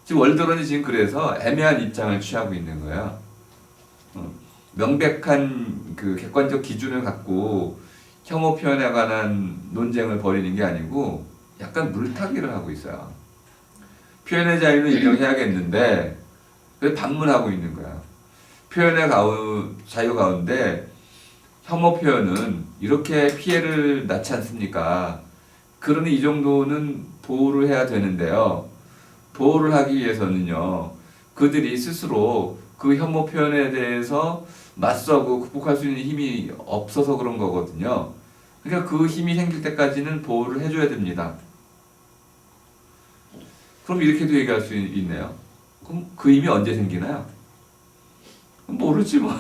지금 월드런이 지금 그래서 애매한 입장을 취하고 있는 거예요. 명백한 그 객관적 기준을 갖고 혐오 표현에 관한 논쟁을 벌이는 게 아니고 약간 물타기를 하고 있어요. 표현의 자유는 인정해야겠는데 왜 반문하고 있는 거야. 표현의 자유 가운데 혐오 표현은 이렇게 피해를 낳지 않습니까? 그러니 이 정도는 보호를 해야 되는데요. 보호를 하기 위해서는요, 그들이 스스로 그 혐오 표현에 대해서 맞서고 극복할 수 있는 힘이 없어서 그런 거거든요. 그러니까 그 힘이 생길 때까지는 보호를 해줘야 됩니다. 그럼 이렇게도 얘기할 수 있네요. 그럼 그 힘이 언제 생기나요? 모르지 뭐.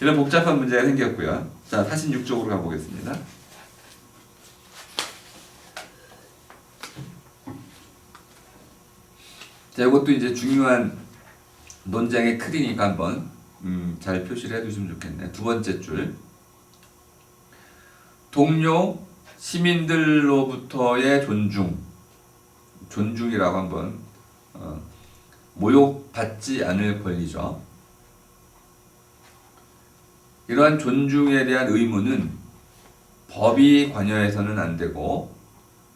이런 복잡한 문제가 생겼고요. 자, 46쪽으로 가보겠습니다. 자, 이것도 이제 중요한 논쟁의 틀이니까 한번 잘 표시를 해두시면 좋겠네요. 두 번째 줄. 동료 시민들로부터의 존중이라고 한번 모욕받지 않을 권리죠. 이러한 존중에 대한 의무는 법이 관여해서는 안 되고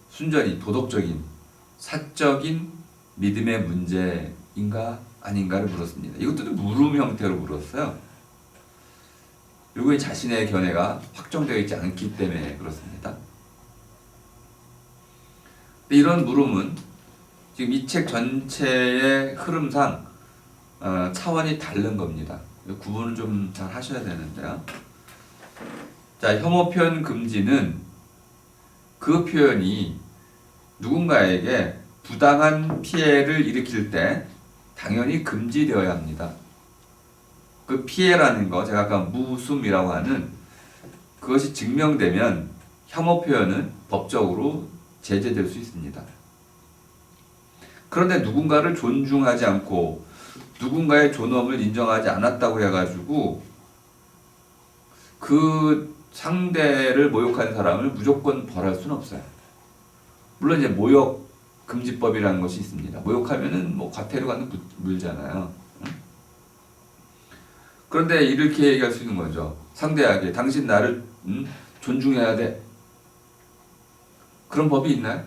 순전히 도덕적인, 사적인 믿음의 문제인가 아닌가를 물었습니다. 이것도 물음 형태로 물었어요. 이거 자신의 견해가 확정되어 있지 않기 때문에 그렇습니다. 이런 물음은 지금 이 책 전체의 흐름상 차원이 다른 겁니다. 구분을 좀 잘 하셔야 되는데요. 자, 혐오 표현 금지는 그 표현이 누군가에게 부당한 피해를 일으킬 때 당연히 금지되어야 합니다. 그 피해라는 거, 제가 아까 무숨이라고 하는 그것이 증명되면 혐오 표현은 법적으로 제재될 수 있습니다. 그런데 누군가를 존중하지 않고 누군가의 존엄을 인정하지 않았다고 해가지고 그 상대를 모욕한 사람을 무조건 벌할 수는 없어요. 물론 이제 모욕 금지법이라는 것이 있습니다. 모욕하면은 뭐 과태료 같은 거 물잖아요. 그런데 이렇게 얘기할 수 있는 거죠. 상대에게 당신 나를 존중해야 돼. 그런 법이 있나요?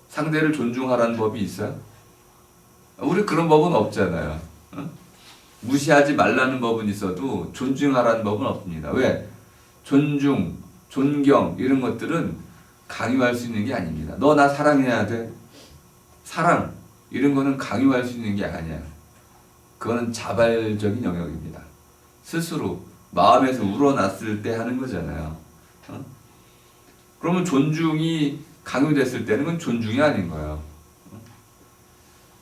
상대를 존중하라는 법이 있어요? 우리 그런 법은 없잖아요. 무시하지 말라는 법은 있어도 존중하라는 법은 없습니다. 왜? 존중, 존경 이런 것들은 강요할 수 있는 게 아닙니다. 너 나 사랑해야 돼. 사랑 이런 거는 강요할 수 있는 게 아니야. 그거는 자발적인 영역입니다. 스스로 마음에서 우러났을 때 하는 거잖아요. 그러면 존중이 강요됐을 때는 그건 존중이 아닌 거예요.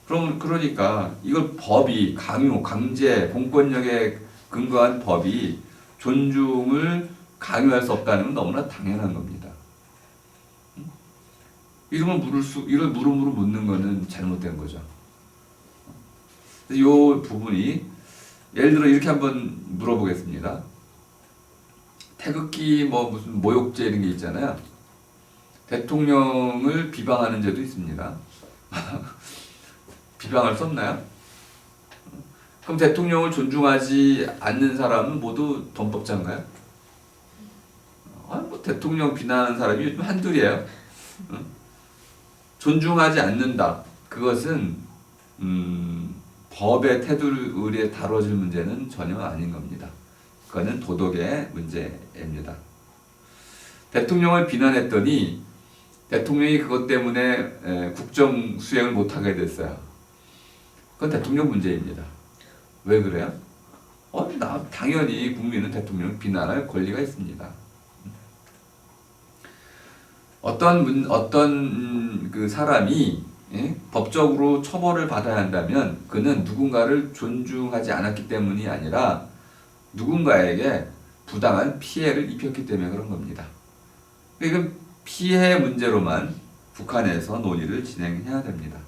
그러니까 이걸 법이 강요, 강제, 공권력에 근거한 법이 존중을 강요할 수 없다는 건 너무나 당연한 겁니다. 이런 물음으로 묻는 거는 잘못된 거죠. 이 부분이 예를 들어 이렇게 한번 물어보겠습니다. 태극기 뭐 무슨 모욕죄 이런 게 있잖아요. 대통령을 비방하는 죄도 있습니다. 비방할 수 없나요? 그럼 대통령을 존중하지 않는 사람은 모두 범법자인가요? 뭐 대통령 비난하는 사람이 요즘 한둘이에요. 존중하지 않는다. 그것은 법의 테두리에 다뤄질 문제는 전혀 아닌 겁니다. 그거는 도덕의 문제입니다. 대통령을 비난했더니 대통령이 그것 때문에 국정 수행을 못하게 됐어요. 그건 대통령 문제입니다. 왜 그래요? 당연히 국민은 대통령을 비난할 권리가 있습니다. 어떤 그 사람이 법적으로 처벌을 받아야 한다면 그는 누군가를 존중하지 않았기 때문이 아니라 누군가에게 부당한 피해를 입혔기 때문에 그런 겁니다. 그러니까 피해 문제로만 북한에서 논의를 진행해야 됩니다.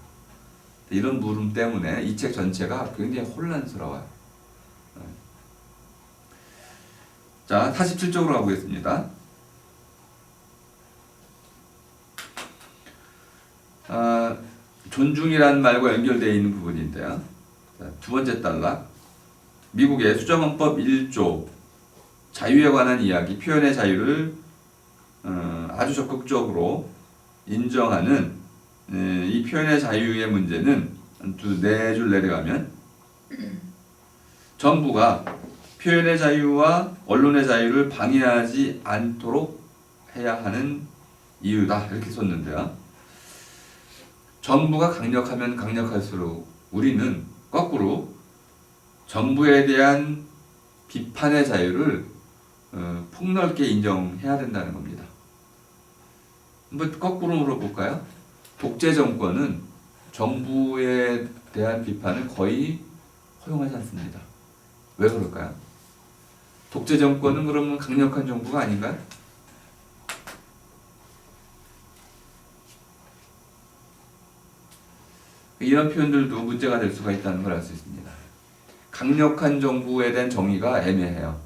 이런 물음 때문에 이 책 전체가 굉장히 혼란스러워요. 자, 47쪽으로 가보겠습니다. 존중이라는 말과 연결되어 있는 부분인데요. 자, 두 번째 단락. 미국의 수정헌법 1조 자유에 관한 이야기, 표현의 자유를 아주 적극적으로 인정하는 이 표현의 자유의 문제는 네 줄 내려가면 정부가 표현의 자유와 언론의 자유를 방해하지 않도록 해야 하는 이유다 이렇게 썼는데요. 정부가 강력하면 강력할수록 우리는 거꾸로 정부에 대한 비판의 자유를 폭넓게 인정해야 된다는 겁니다. 한번 거꾸로 물어볼까요? 독재 정권은 정부에 대한 비판을 거의 허용하지 않습니다. 왜 그럴까요? 독재 정권은 그러면 강력한 정부가 아닌가요? 이런 표현들도 문제가 될 수가 있다는 걸 알 수 있습니다. 강력한 정부에 대한 정의가 애매해요.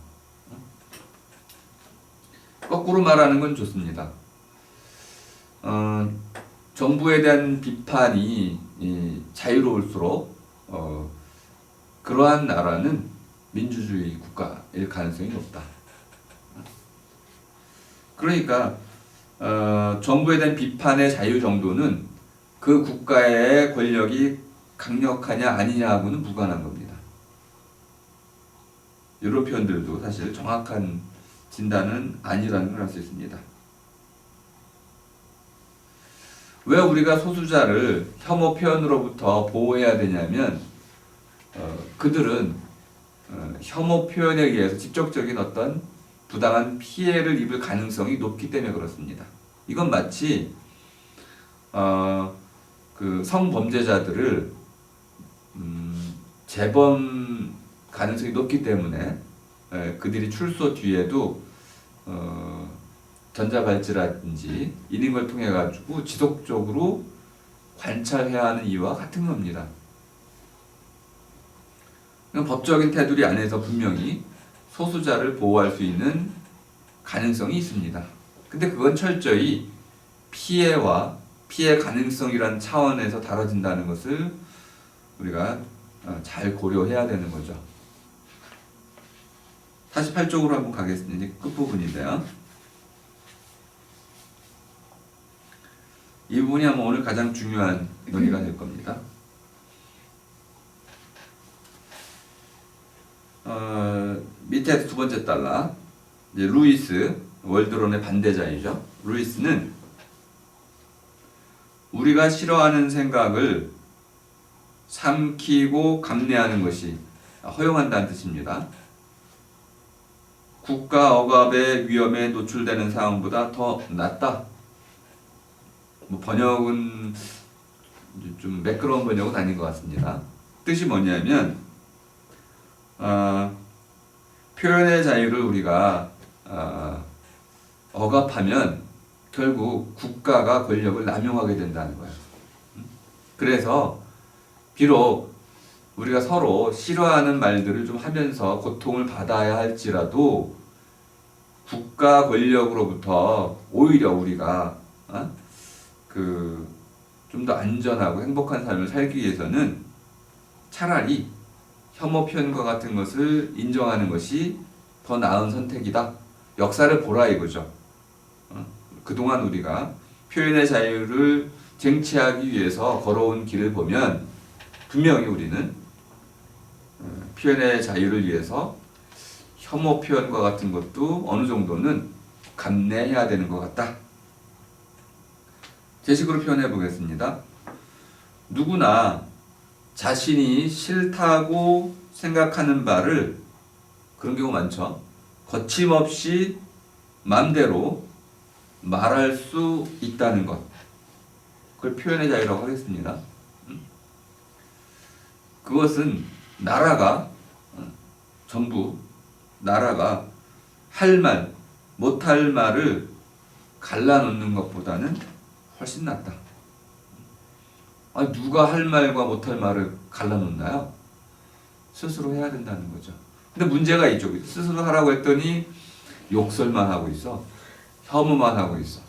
거꾸로 말하는 건 좋습니다. 정부에 대한 비판이 자유로울수록 그러한 나라는 민주주의 국가일 가능성이 높다. 그러니까 정부에 대한 비판의 자유 정도는 그 국가의 권력이 강력하냐 아니냐하고는 무관한 겁니다. 이런 표현들도 사실 정확한 진단은 아니라는 걸 알 수 있습니다. 왜 우리가 소수자를 혐오 표현으로부터 보호해야 되냐면 그들은 혐오 표현에 의해서 직접적인 어떤 부당한 피해를 입을 가능성이 높기 때문에 그렇습니다. 이건 마치 그 성범죄자들을 재범 가능성이 높기 때문에 그들이 출소 뒤에도 전자발찌라든지 이런 걸 통해 가지고 지속적으로 관찰해야 하는 이유와 같은 겁니다. 법적인 테두리 안에서 분명히 소수자를 보호할 수 있는 가능성이 있습니다. 근데 그건 철저히 피해와 피해 가능성이라는 차원에서 다뤄진다는 것을 우리가 잘 고려해야 되는 거죠. 48쪽으로 한번 가겠습니다. 끝부분인데요. 이 부분이 아마 오늘 가장 중요한 논의가 될 겁니다. 밑에 두 번째 단락, 이제 루이스, 월드론의 반대자이죠. 루이스는 우리가 싫어하는 생각을 삼키고 감내하는 것이 허용한다는 뜻입니다. 국가 억압의 위험에 노출되는 상황보다 더 낫다. 번역은 좀 매끄러운 번역은 아닌 것 같습니다. 뜻이 뭐냐면 표현의 자유를 우리가 억압하면 결국 국가가 권력을 남용하게 된다는 거예요. 그래서 비록 우리가 서로 싫어하는 말들을 좀 하면서 고통을 받아야 할지라도 국가 권력으로부터 오히려 우리가 좀 더 안전하고 행복한 삶을 살기 위해서는 차라리 혐오 표현과 같은 것을 인정하는 것이 더 나은 선택이다. 역사를 보라 이거죠. 그동안 우리가 표현의 자유를 쟁취하기 위해서 걸어온 길을 보면 분명히 우리는 표현의 자유를 위해서 혐오 표현과 같은 것도 어느 정도는 감내해야 되는 것 같다. 제 식으로 표현해 보겠습니다. 누구나 자신이 싫다고 생각하는 바를, 그런 경우 많죠. 거침없이 마음대로 말할 수 있다는 것. 그걸 표현의 자유라고 하겠습니다. 그것은 전부 나라가 할 말, 못할 말을 갈라놓는 것보다는 훨씬 낫다. 누가 할 말과 못할 말을 갈라놓나요? 스스로 해야 된다는 거죠. 근데 문제가 이쪽이죠. 스스로 하라고 했더니 욕설만 하고 있어. 혐오만 하고 있어.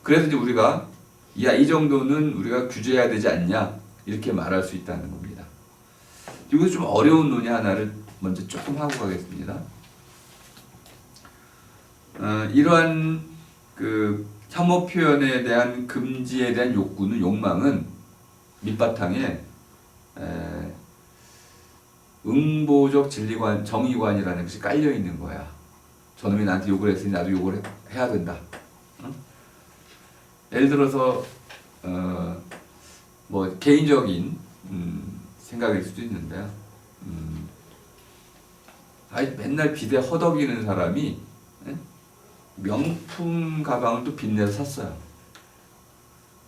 그래서 이제 우리가 이 정도는 우리가 규제해야 되지 않냐 이렇게 말할 수 있다는 겁니다. 이거 좀 어려운 논의 하나를 먼저 조금 하고 가겠습니다. 이러한 그 혐오 표현에 대한 금지에 대한 욕망은 밑바탕에 응보적 정의관이라는 것이 깔려 있는 거야. 저놈이 나한테 욕을 했으니 나도 욕을 해야 된다. 예를 들어서 뭐 개인적인 생각일 수도 있는데요. 맨날 비대 허덕이는 사람이 명품 가방을 또 빚내서 샀어요.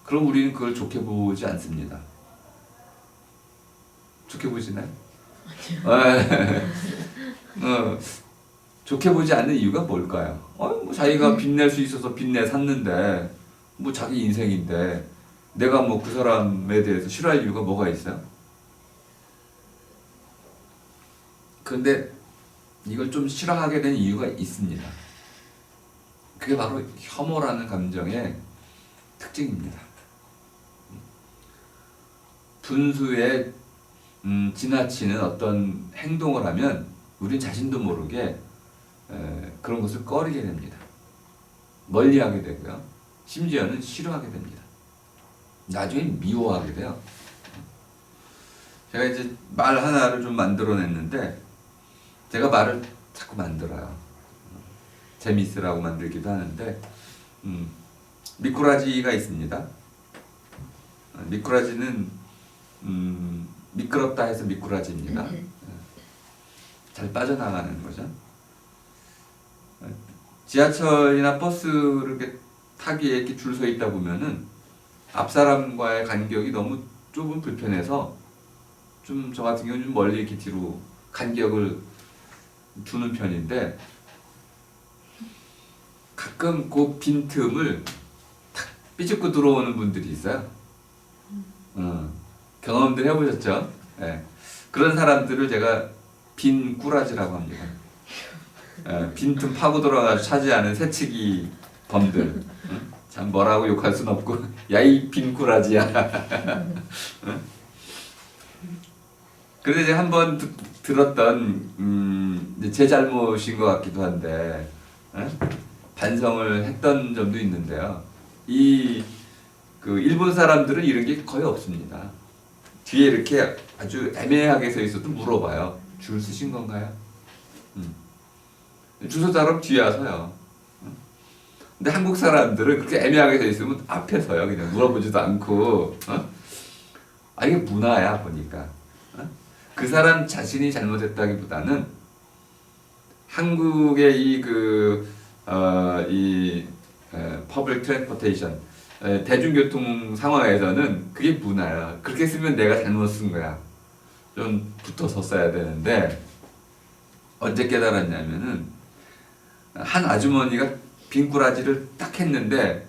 그럼 우리는 그걸 좋게 보지 않습니다. 좋게 보시나요? 좋게 보지 않는 이유가 뭘까요? 뭐 자기가 빚낼 수 있어서 빚내 샀는데 뭐 자기 인생인데 내가 뭐 그 사람에 대해서 싫어할 이유가 뭐가 있어요? 그런데 이걸 좀 싫어하게 된 이유가 있습니다. 그게 바로 혐오라는 감정의 특징입니다. 분수에 지나치는 어떤 행동을 하면 우린 자신도 모르게 그런 것을 꺼리게 됩니다. 멀리하게 되고요. 심지어는 싫어하게 됩니다. 나중에 미워하게 돼요. 제가 이제 말 하나를 좀 만들어냈는데 제가 말을 자꾸 만들어요. 재미있으라고 만들기도 하는데 미꾸라지가 있습니다. 미꾸라지는 미끄럽다 해서 미꾸라지입니다. 잘 빠져나가는 거죠. 지하철이나 버스를 이렇게 타기에 이렇게 줄 서 있다 보면은 앞 사람과의 간격이 너무 좁은 불편해서 좀 저 같은 경우는 좀 멀리 이렇게 뒤로 간격을 두는 편인데 가끔 그 빈틈을 탁 삐죽고 들어오는 분들이 있어요. 경험들 해보셨죠? 네. 그런 사람들을 제가 빈 꾸라지라고 합니다. 빈틈 파고 들어가서 차지하는 새치기 범들. 참 뭐라고 욕할 순 없고 야 이 빈 꾸라지야. 그런데 이제 한번 들었던 제 잘못인 것 같기도 한데 반성을 했던 점도 있는데요. 그 일본 사람들은 이런 게 거의 없습니다. 뒤에 이렇게 아주 애매하게 서 있어도 물어봐요. 줄 서신 건가요? 주소 사람 뒤에 서요. 근데 한국 사람들은 그렇게 애매하게 서 있으면 앞에 서요. 그냥 물어보지도 않고. 이게 문화야 보니까. 그 사람 자신이 잘못했다기보다는 한국의 이 퍼블릭 트랜스포테이션 대중교통 상황에서는 그게 문화야. 그렇게 쓰면 내가 잘못 쓴 거야. 좀 붙어서 써야 되는데 언제 깨달았냐면은 한 아주머니가 빈꾸라지를 딱 했는데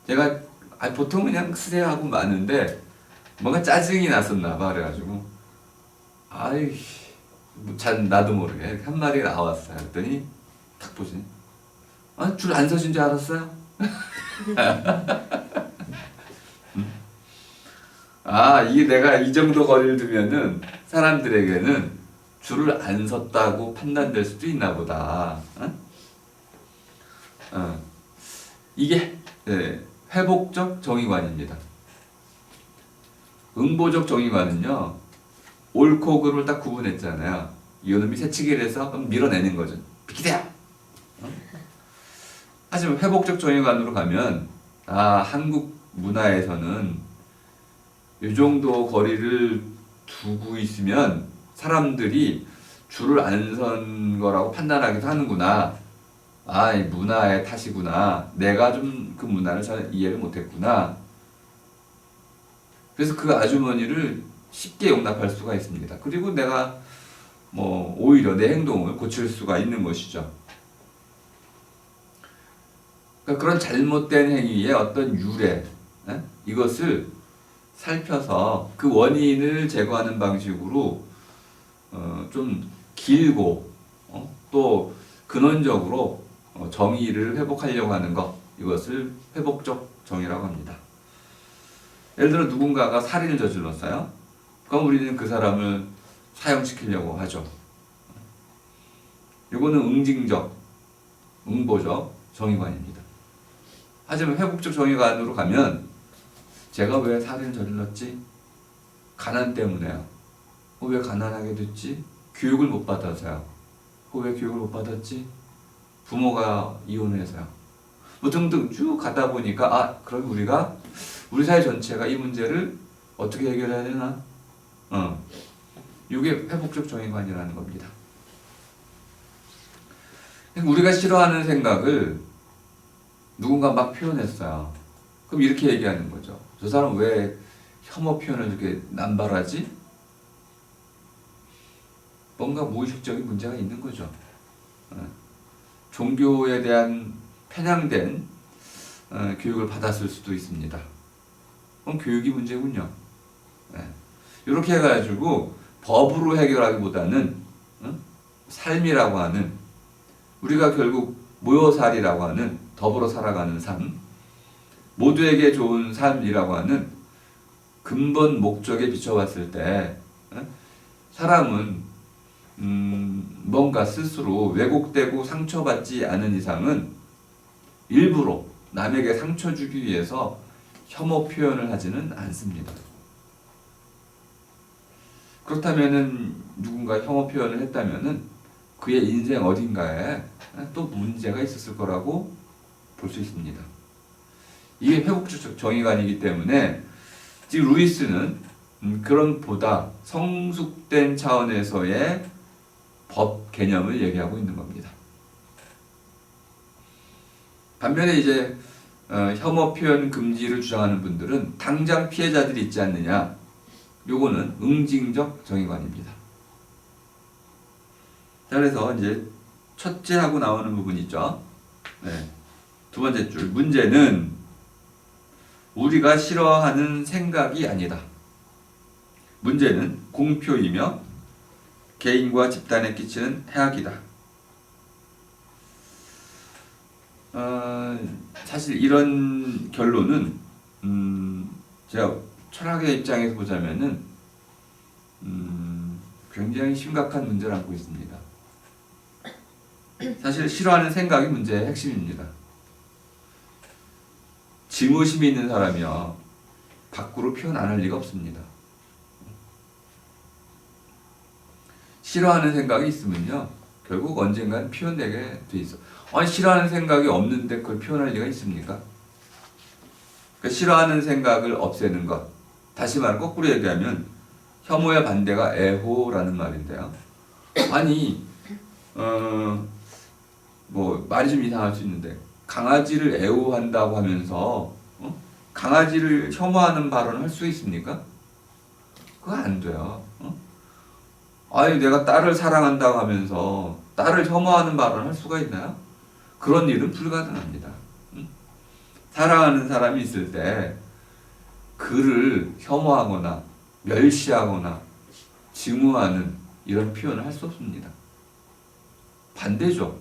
제가 보통 그냥 쓰세요 하고 마는데 뭔가 짜증이 났었나 봐. 그래가지고 나도 모르게 한 마디가 나왔어요. 그랬더니 딱 보시니 줄 안 서신 줄 알았어요? 아, 이게 내가 이 정도 거리를 두면은 사람들에게는 줄을 안 섰다고 판단될 수도 있나 보다. 어? 어. 이게 회복적 정의관입니다. 응보적 정의관은요, 옳고 그름을 딱 구분했잖아요. 이놈이 새치기를 해서 밀어내는 거죠. 비키대야! 어? 하지만 회복적 정의관으로 가면, 아, 한국 문화에서는 이 정도 거리를 두고 있으면 사람들이 줄을 안 선 거라고 판단하기도 하는구나. 아, 이 문화의 탓이구나. 내가 좀 그 문화를 잘 이해를 못했구나. 그래서 그 아주머니를 쉽게 용납할 수가 있습니다. 그리고 내가 뭐 오히려 내 행동을 고칠 수가 있는 것이죠. 그러니까 그런 잘못된 행위의 어떤 유래, 이것을 살펴서 그 원인을 제거하는 방식으로 좀 길고 또 근원적으로 정의를 회복하려고 하는 것, 이것을 회복적 정의라고 합니다. 예를 들어 누군가가 살인을 저질렀어요. 그럼 우리는 그 사람을 사형시키려고 하죠. 이거는 응징적, 응보적 정의관입니다. 하지만 회복적 정의관으로 가면 제가 왜 살인을 저질렀지? 가난 때문에요. 왜 가난하게 됐지? 교육을 못 받아서요. 왜 교육을 못 받았지? 부모가 이혼해서요. 뭐 등등 쭉 가다 보니까 아, 그럼 우리 사회 전체가 이 문제를 어떻게 해결해야 되나? 이게 회복적 정의관이라는 겁니다. 우리가 싫어하는 생각을 누군가 막 표현했어요. 그럼 이렇게 얘기하는 거죠. 저 사람 왜 혐오 표현을 이렇게 남발하지? 뭔가 무의식적인 문제가 있는 거죠. 종교에 대한 편향된 교육을 받았을 수도 있습니다. 그럼 교육이 문제군요. 이렇게 해가지고 법으로 해결하기보다는 삶이라고 하는, 우리가 결국 모여살이라고 하는 더불어 살아가는 삶, 모두에게 좋은 삶이라고 하는 근본 목적에 비춰봤을 때 사람은 뭔가 스스로 왜곡되고 상처받지 않은 이상은 일부러 남에게 상처 주기 위해서 혐오 표현을 하지는 않습니다. 그렇다면은 누군가 혐오 표현을 했다면은 그의 인생 어딘가에 또 문제가 있었을 거라고 볼 수 있습니다. 이게 회복적 정의관이기 때문에 지금 루이스는 그런 보다 성숙된 차원에서의 법 개념을 얘기하고 있는 겁니다. 반면에 이제 혐오 표현 금지를 주장하는 분들은 당장 피해자들이 있지 않느냐, 요거는 응징적 정의관입니다. 자, 그래서 이제 첫째 하고 나오는 부분 있죠. 두 번째 줄, 문제는 우리가 싫어하는 생각이 아니다. 문제는 공표이며 개인과 집단에 끼치는 해악이다. 사실 이런 결론은 제가 철학의 입장에서 보자면은 굉장히 심각한 문제를 안고 있습니다. 사실 싫어하는 생각이 문제의 핵심입니다. 증오심이 있는 사람이요, 밖으로 표현 안 할 리가 없습니다. 싫어하는 생각이 있으면요, 결국 언젠간 표현되게 돼 있어. 아니, 싫어하는 생각이 없는데 그걸 표현할 리가 있습니까? 그러니까 싫어하는 생각을 없애는 것, 다시 말해 거꾸로 얘기하면 혐오의 반대가 애호라는 말인데요. 아니, 뭐 말이 좀 이상할 수 있는데 강아지를 애호한다고 하면서 강아지를 혐오하는 발언을 할 수 있습니까? 그거 안 돼요. 아니, 내가 딸을 사랑한다고 하면서 딸을 혐오하는 발언을 할 수가 있나요? 그런 일은 불가능합니다. 사랑하는 사람이 있을 때 그를 혐오하거나 멸시하거나 증오하는 이런 표현을 할 수 없습니다. 반대죠.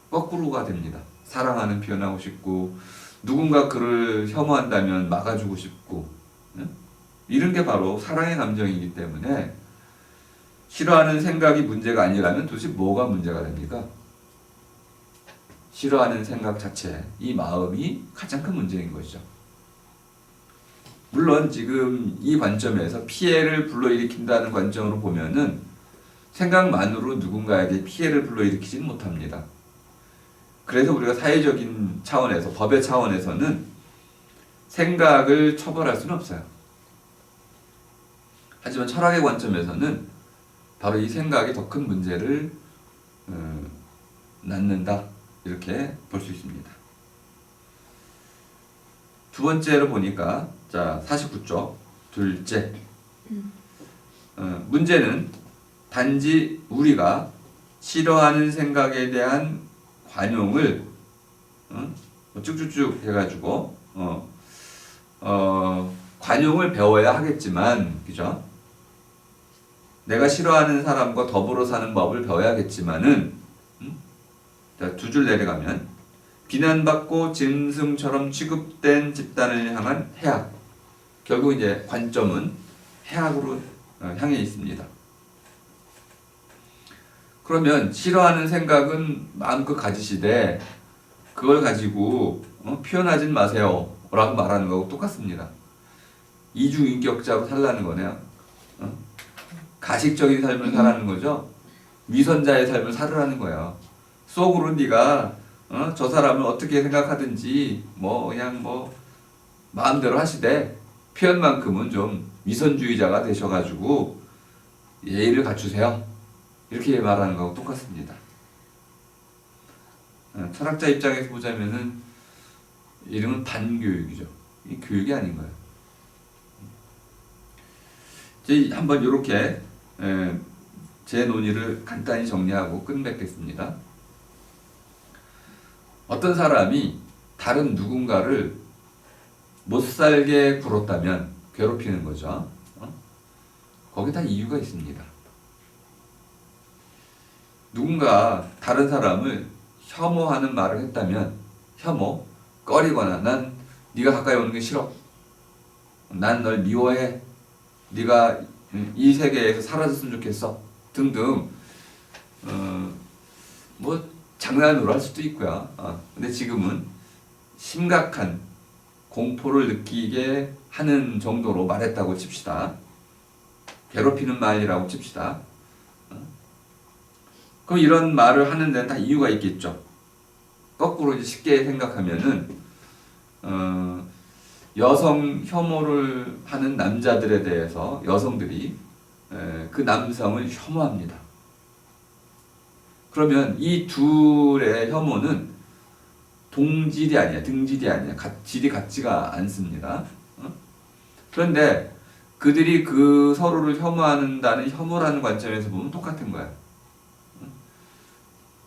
거꾸로가 됩니다. 사랑하는 표현하고 싶고, 누군가 그를 혐오한다면 막아주고 싶고, 이런 게 바로 사랑의 감정이기 때문에 싫어하는 생각이 문제가 아니라면 도대체 뭐가 문제가 됩니까? 싫어하는 생각 자체, 이 마음이 가장 큰 문제인 것이죠. 물론 지금 이 관점에서 피해를 불러일으킨다는 관점으로 보면은 생각만으로 누군가에게 피해를 불러일으키지는 못합니다. 그래서 우리가 사회적인 차원에서, 법의 차원에서는 생각을 처벌할 수는 없어요. 하지만 철학의 관점에서는 바로 이 생각이 더 큰 문제를 낳는다, 이렇게 볼 수 있습니다. 두 번째로 보니까 자 49쪽 둘째 문제는 단지 우리가 싫어하는 생각에 대한 관용을 쭉쭉쭉 해가지고 관용을 배워야 하겠지만, 그죠? 내가 싫어하는 사람과 더불어 사는 법을 배워야겠지만은, 자, 두 줄 내려가면 비난받고 짐승처럼 취급된 집단을 향한 해악. 결국 이제 관점은 해악으로 향해 있습니다. 그러면 싫어하는 생각은 마음껏 가지시되 그걸 가지고 표현하진 마세요 라고 말하는 거하고 똑같습니다. 이중인격자로 살라는 거네요. 가식적인 삶을 살라는 거죠. 위선자의 삶을 살으라는 거예요. 속으로 네가 저 사람을 어떻게 생각하든지 그냥 마음대로 하시되 표현만큼은 좀 위선주의자가 되셔가지고 예의를 갖추세요. 이렇게 말하는 거하고 똑같습니다. 철학자 입장에서 보자면은 이름은 반교육이죠. 이 교육이 아닌 거예요. 이제 한번 이렇게 제 논의를 간단히 정리하고 끝맺겠습니다. 어떤 사람이 다른 누군가를 못살게 굴었다면 괴롭히는 거죠. 거기에 다 이유가 있습니다. 누군가 다른 사람을 혐오하는 말을 했다면 혐오, 꺼리거나 난 네가 가까이 오는 게 싫어, 난 널 미워해, 네가 이 세계에서 사라졌으면 좋겠어 등등 장난으로 할 수도 있고요. 근데 지금은 심각한 공포를 느끼게 하는 정도로 말했다고 칩시다. 괴롭히는 말이라고 칩시다. 그럼 이런 말을 하는 데는 다 이유가 있겠죠. 거꾸로 이제 쉽게 생각하면은 여성 혐오를 하는 남자들에 대해서 여성들이 그 남성을 혐오합니다. 그러면 이 둘의 혐오는 동질이 아니야, 등질이 아니야, 질이 같지가 않습니다. 그런데 그들이 그 서로를 혐오한다는 혐오라는 관점에서 보면 똑같은 거야.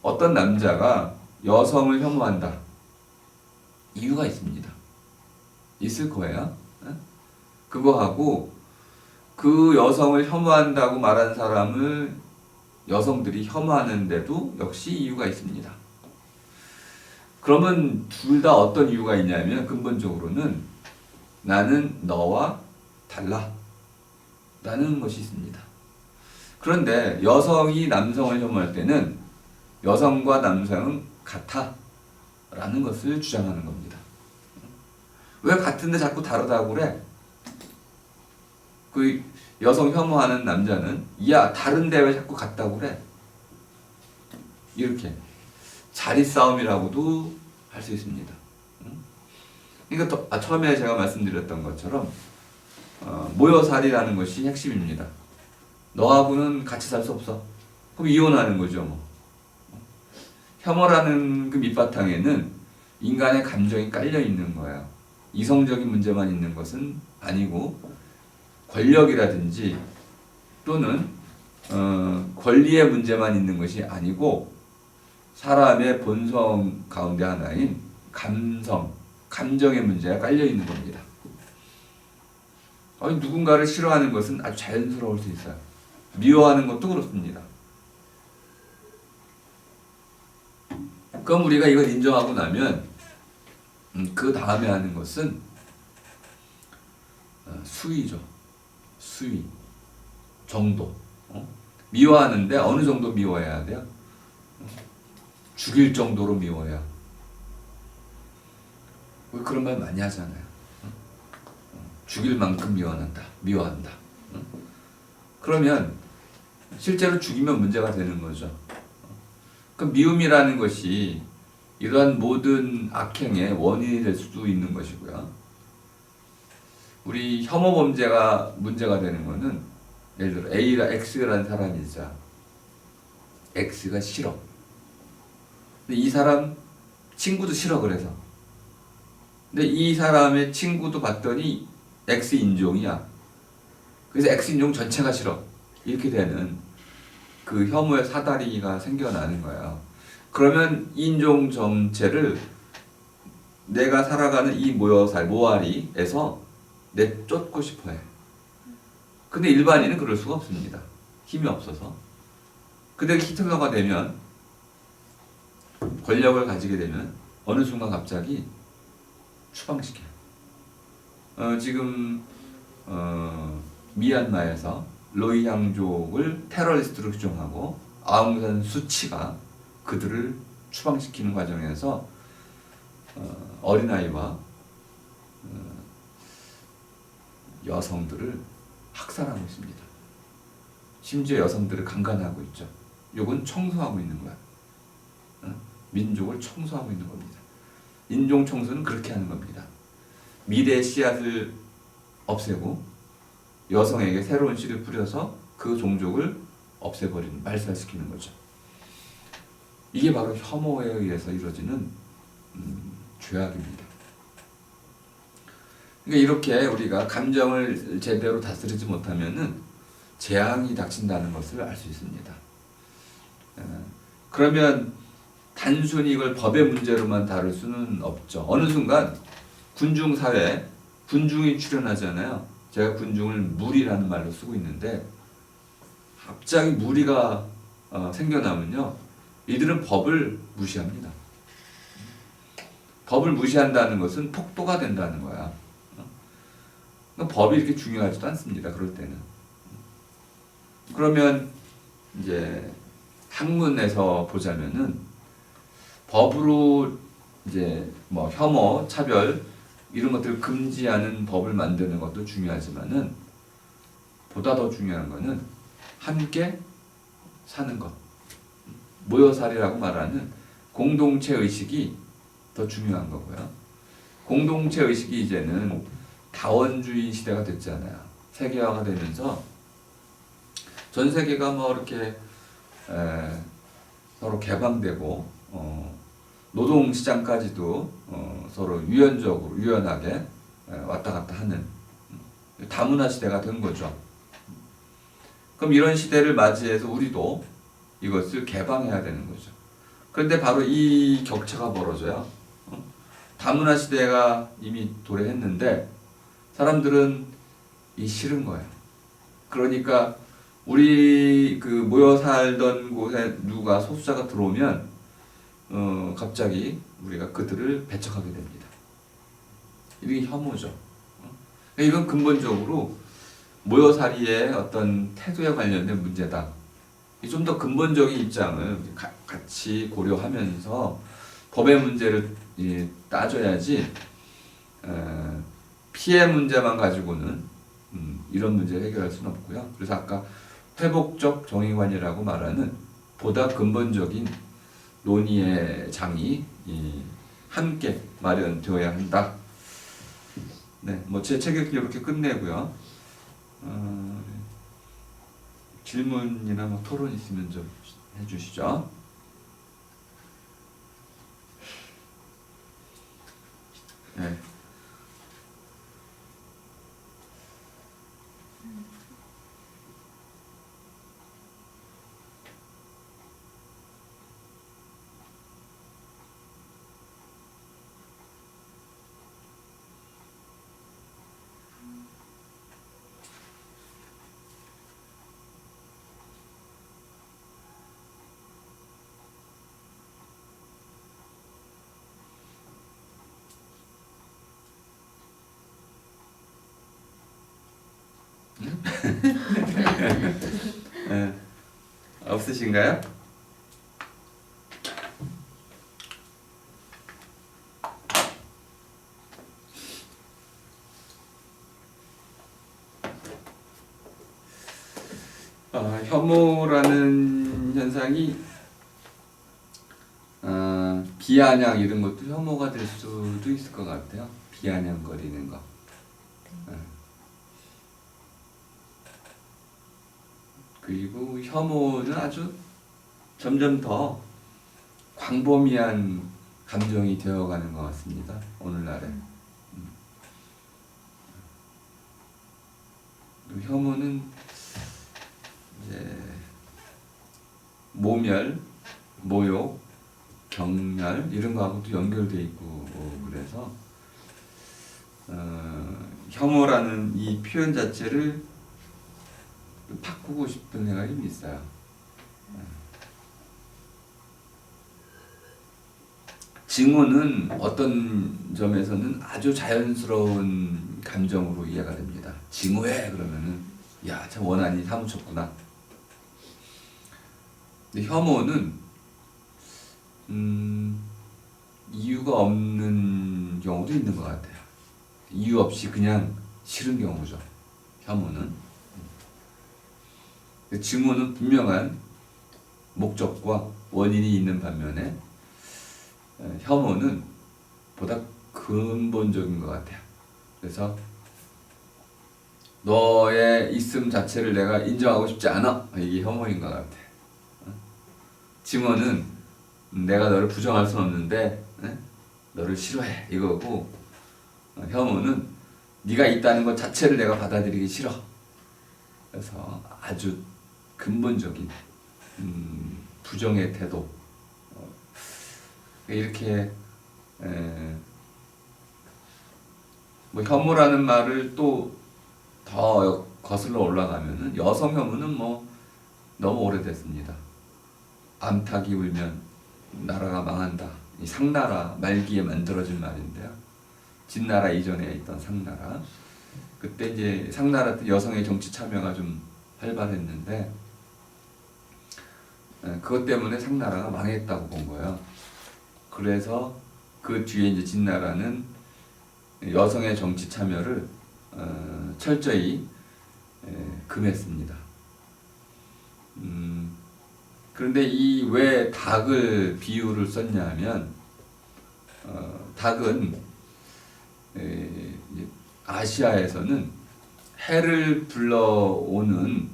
어떤 남자가 여성을 혐오한다. 이유가 있습니다. 있을 거예요. 그거하고 그 여성을 혐오한다고 말한 사람을 여성들이 혐오하는데도 역시 이유가 있습니다. 그러면 둘 다 어떤 이유가 있냐면 근본적으로는 나는 너와 달라 라는 것이 있습니다. 그런데 여성이 남성을 혐오할 때는 여성과 남성은 같아 라는 것을 주장하는 겁니다. 왜 같은데 자꾸 다르다고 그래? 그 여성 혐오하는 남자는 야 다른데 왜 자꾸 같다고 그래? 이렇게 자리 싸움이라고도 할 수 있습니다. 그러니까 처음에 제가 말씀드렸던 것처럼 모여살이라는 것이 핵심입니다. 너하고는 같이 살 수 없어. 그럼 이혼하는 거죠. 혐오라는 그 밑바탕에는 인간의 감정이 깔려 있는 거예요. 이성적인 문제만 있는 것은 아니고 권력이라든지 또는 권리의 문제만 있는 것이 아니고 사람의 본성 가운데 하나인 감정의 문제가 깔려 있는 겁니다. 누군가를 싫어하는 것은 아주 자연스러울 수 있어요. 미워하는 것도 그렇습니다. 그럼 우리가 이걸 인정하고 나면 그 다음에 하는 것은 수위죠. 수위, 정도. 미워하는데 어느 정도 미워해야 돼요? 죽일 정도로 미워해요. 그런 말 많이 하잖아요. 죽일 만큼 미워한다. 그러면 실제로 죽이면 문제가 되는 거죠. 그 미움이라는 것이 이러한 모든 악행의 원인이 될 수도 있는 것이고요. 우리 혐오 범죄가 문제가 되는 것은 예를 들어 A라 X라는 사람이 있자. X가 싫어. 근데 이 사람 친구도 싫어 그래서. 근데 이 사람의 친구도 봤더니 X 인종이야. 그래서 X 인종 전체가 싫어. 이렇게 되는 그 혐오의 사다리가 생겨나는 거예요. 그러면 인종 전체를 내가 살아가는 이 모아리에서 내쫓고 싶어 해. 근데 일반인은 그럴 수가 없습니다. 힘이 없어서. 근데 히틀러가 되면, 권력을 가지게 되면 어느 순간 갑자기 추방시켜요. 지금 미얀마에서 로히앙족을 테러리스트로 규정하고 아웅산 수치가 그들을 추방시키는 과정에서 어린아이와 여성들을 학살하고 있습니다. 심지어 여성들을 강간하고 있죠. 이건 청소하고 있는 거야. 민족을 청소하고 있는 겁니다. 인종 청소는 그렇게 하는 겁니다. 미래의 씨앗을 없애고 여성에게 새로운 씨를 뿌려서 그 종족을 없애버리는, 말살시키는 거죠. 이게 바로 혐오에 의해서 이루어지는 죄악입니다. 그러니까 이렇게 우리가 감정을 제대로 다스리지 못하면은 재앙이 닥친다는 것을 알 수 있습니다. 그러면 단순히 이걸 법의 문제로만 다룰 수는 없죠. 어느 순간 군중 사회, 군중이 출현하잖아요. 제가 군중을 무리라는 말로 쓰고 있는데 갑자기 무리가 생겨나면요. 이들은 법을 무시합니다. 법을 무시한다는 것은 폭도가 된다는 거야. 법이 이렇게 중요하지도 않습니다. 그럴 때는. 그러면 이제 학문에서 보자면은 법으로 이제 뭐 혐오, 차별 이런 것들을 금지하는 법을 만드는 것도 중요하지만은 보다 더 중요한 거는 함께 사는 것. 모여살이라고 말하는 공동체 의식이 더 중요한 거고요. 공동체 의식이 이제는 다원주의 시대가 됐잖아요. 세계화가 되면서 전 세계가 뭐 이렇게 서로 개방되고 노동시장까지도 서로 유연하게 왔다 갔다 하는 다문화 시대가 된 거죠. 그럼 이런 시대를 맞이해서 우리도 이것을 개방해야 되는 거죠. 그런데 바로 이 격차가 벌어져요. 다문화 시대가 이미 도래했는데 사람들은 이 싫은 거예요. 그러니까 우리 그 모여 살던 곳에 누가 소수자가 들어오면 갑자기 우리가 그들을 배척하게 됩니다. 이게 혐오죠. 이건 근본적으로 모여살이의 어떤 태도에 관련된 문제다. 좀 더 근본적인 입장을 같이 고려하면서 법의 문제를 따져야지 피해 문제만 가지고는 이런 문제를 해결할 수는 없고요. 그래서 아까 회복적 정의관이라고 말하는 보다 근본적인 논의의 장이 함께 마련되어야 한다. 네, 뭐 제 책을 이렇게 끝내고요. 질문이나 뭐 토론 있으면 좀 해주시죠. 네. 예. 없으신가요? 혐오라는 현상이 비아냥 이런 것도 혐오가 될 수도 있을 것 같아요. 비아냥거리는 거. 그리고 혐오는 아주 점점 더 광범위한 감정이 되어가는 것 같습니다. 오늘날에. 혐오는 이제 모멸, 모욕, 경멸 이런 거하고도 연결돼 있고 그래서 혐오라는 이 표현 자체를 바꾸고 싶은 생각이 좀 있어요. 증오는 어떤 점에서는 아주 자연스러운 감정으로 이해가 됩니다. 증오해 그러면은 야, 참 원한이 사무쳤구나. 근데 혐오는 이유가 없는 경우도 있는 것 같아요. 이유 없이 그냥 싫은 경우죠. 혐오는. 증오는 분명한 목적과 원인이 있는 반면에 혐오는 보다 근본적인 것 같아요. 그래서 너의 있음 자체를 내가 인정하고 싶지 않아. 이게 혐오인 것 같아. 증오는 내가 너를 부정할 수는 없는데 너를 싫어해 이거고, 혐오는 네가 있다는 것 자체를 내가 받아들이기 싫어. 그래서 아주 근본적인 부정의 태도. 이렇게 뭐 혐오라는 말을 또 더 거슬러 올라가면은 여성 혐오는 뭐 너무 오래됐습니다. 암탉이 울면 나라가 망한다. 이 상나라 말기에 만들어진 말인데요. 진나라 이전에 있던 상나라. 그때 이제 상나라 때 여성의 정치 참여가 좀 활발했는데 그것 때문에 상나라가 망했다고 본 거예요. 그래서 그 뒤에 이제 진나라는 여성의 정치 참여를 철저히 금했습니다. 그런데 이 왜 닭을 비유를 썼냐면 닭은 아시아에서는 해를 불러오는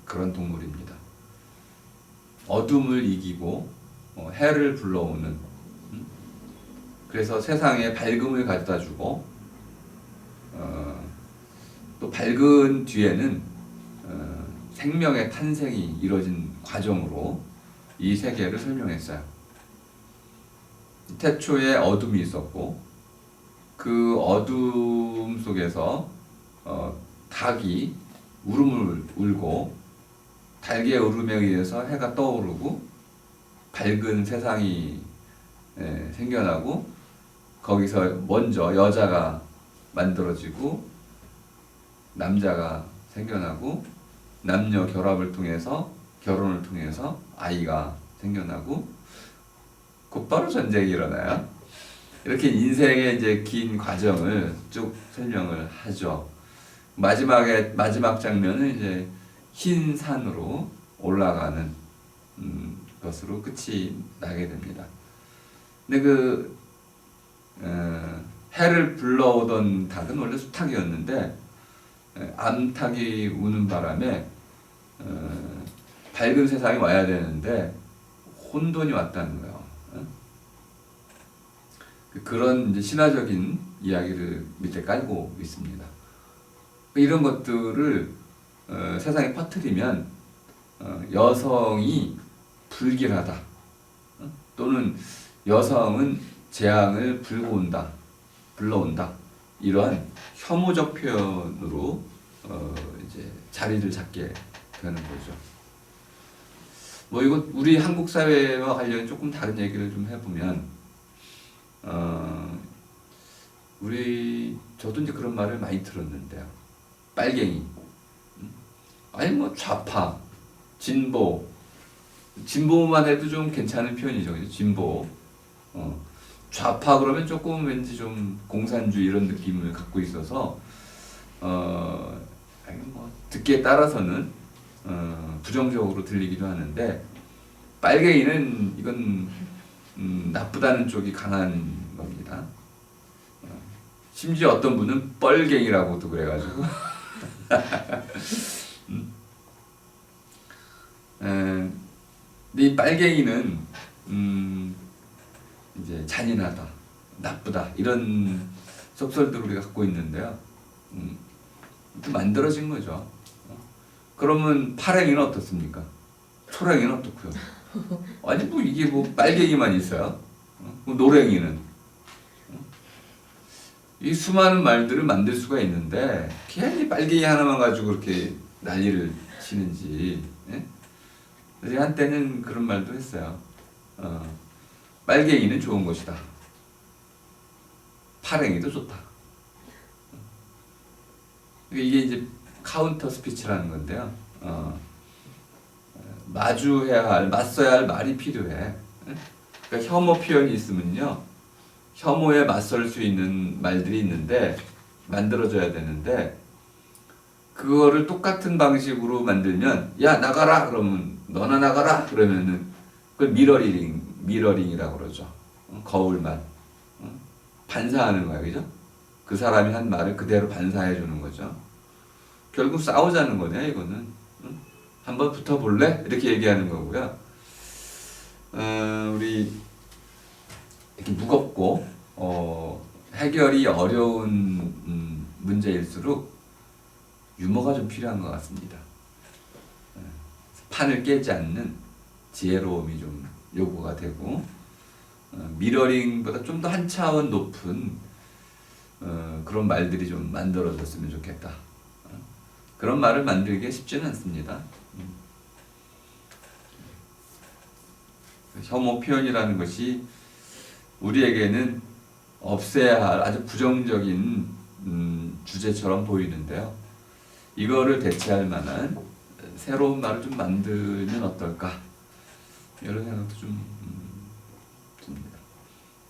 그런 동물입니다. 어둠을 이기고 해를 불러오는, 그래서 세상에 밝음을 가져다주고 또 밝은 뒤에는 생명의 탄생이 이루어진 과정으로 이 세계를 설명했어요. 태초에 어둠이 있었고 그 어둠 속에서 닭이 울음을 울고 닭의 울음에 의해서 해가 떠오르고 밝은 세상이 생겨나고 거기서 먼저 여자가 만들어지고 남자가 생겨나고 남녀 결합을 통해서 결혼을 통해서 아이가 생겨나고 곧바로 전쟁이 일어나요. 이렇게 인생의 이제 긴 과정을 쭉 설명을 하죠. 마지막 장면은 이제 흰 산으로 올라가는 것으로 끝이 나게 됩니다. 근데 해를 불러오던 닭은 원래 수탉이었는데 암탉이 우는 바람에 밝은 세상이 와야 되는데 혼돈이 왔다는 거예요. 그런 이제 신화적인 이야기를 밑에 깔고 있습니다. 이런 것들을 세상에 퍼뜨리면 여성이 불길하다, 또는 여성은 재앙을 불러온다, 이러한 혐오적 표현으로 이제 자리를 잡게 되는 거죠. 뭐 이거 우리 한국 사회와 관련 조금 다른 얘기를 좀 해보면, 저도 이제 그런 말을 많이 들었는데요. 빨갱이. 아니 뭐 좌파, 진보만 해도 좀 괜찮은 표현이죠. 그죠? 진보. 좌파 그러면 조금 왠지 좀 공산주의 이런 느낌을 갖고 있어서 아니 뭐 듣기에 따라서는 부정적으로 들리기도 하는데 빨갱이는 이건 나쁘다는 쪽이 강한 겁니다. 심지어 어떤 분은 뻘갱이라고도 그래가지고 근데 이 빨갱이는 이제 잔인하다, 나쁘다 이런 속설들을 우리가 갖고 있는데요. 또 만들어진 거죠. 그러면 파랭이는 어떻습니까? 초랭이는 어떻고요? 아니 뭐 이게 뭐 빨갱이만 있어요? 뭐 노랭이는 이 수많은 말들을 만들 수가 있는데 괜히 빨갱이 하나만 가지고 그렇게 난리를 치는지. 예? 우리 한때는 그런 말도 했어요. 빨갱이는 좋은 것이다. 파랭이도 좋다. 이게 이제 카운터 스피치라는 건데요. 맞서야 할 말이 필요해. 그러니까 혐오 표현이 있으면요, 혐오에 맞설 수 있는 말들이 있는데 만들어져야 되는데 그거를 똑같은 방식으로 만들면 야 나가라 그러면 너나 나가라 그러면은 그걸 미러링이라고 그러죠. 거울말. 반사하는 거야, 그죠? 그 사람이 한 말을 그대로 반사해 주는 거죠. 결국 싸우자는 거네, 이거는. 한번 붙어볼래? 이렇게 얘기하는 거고요. 우리 이렇게 무겁고 해결이 어려운 문제일수록 유머가 좀 필요한 것 같습니다. 판을 깨지 않는 지혜로움이 좀 요구가 되고 미러링보다 좀 더 한 차원 높은 그런 말들이 좀 만들어졌으면 좋겠다. 그런 말을 만들기 쉽지는 않습니다. 혐오 표현이라는 것이 우리에게는 없애야 할 아주 부정적인 주제처럼 보이는데요. 이거를 대체할 만한 새로운 말을 좀 만들면 어떨까? 이런 생각도 좀 듭니다.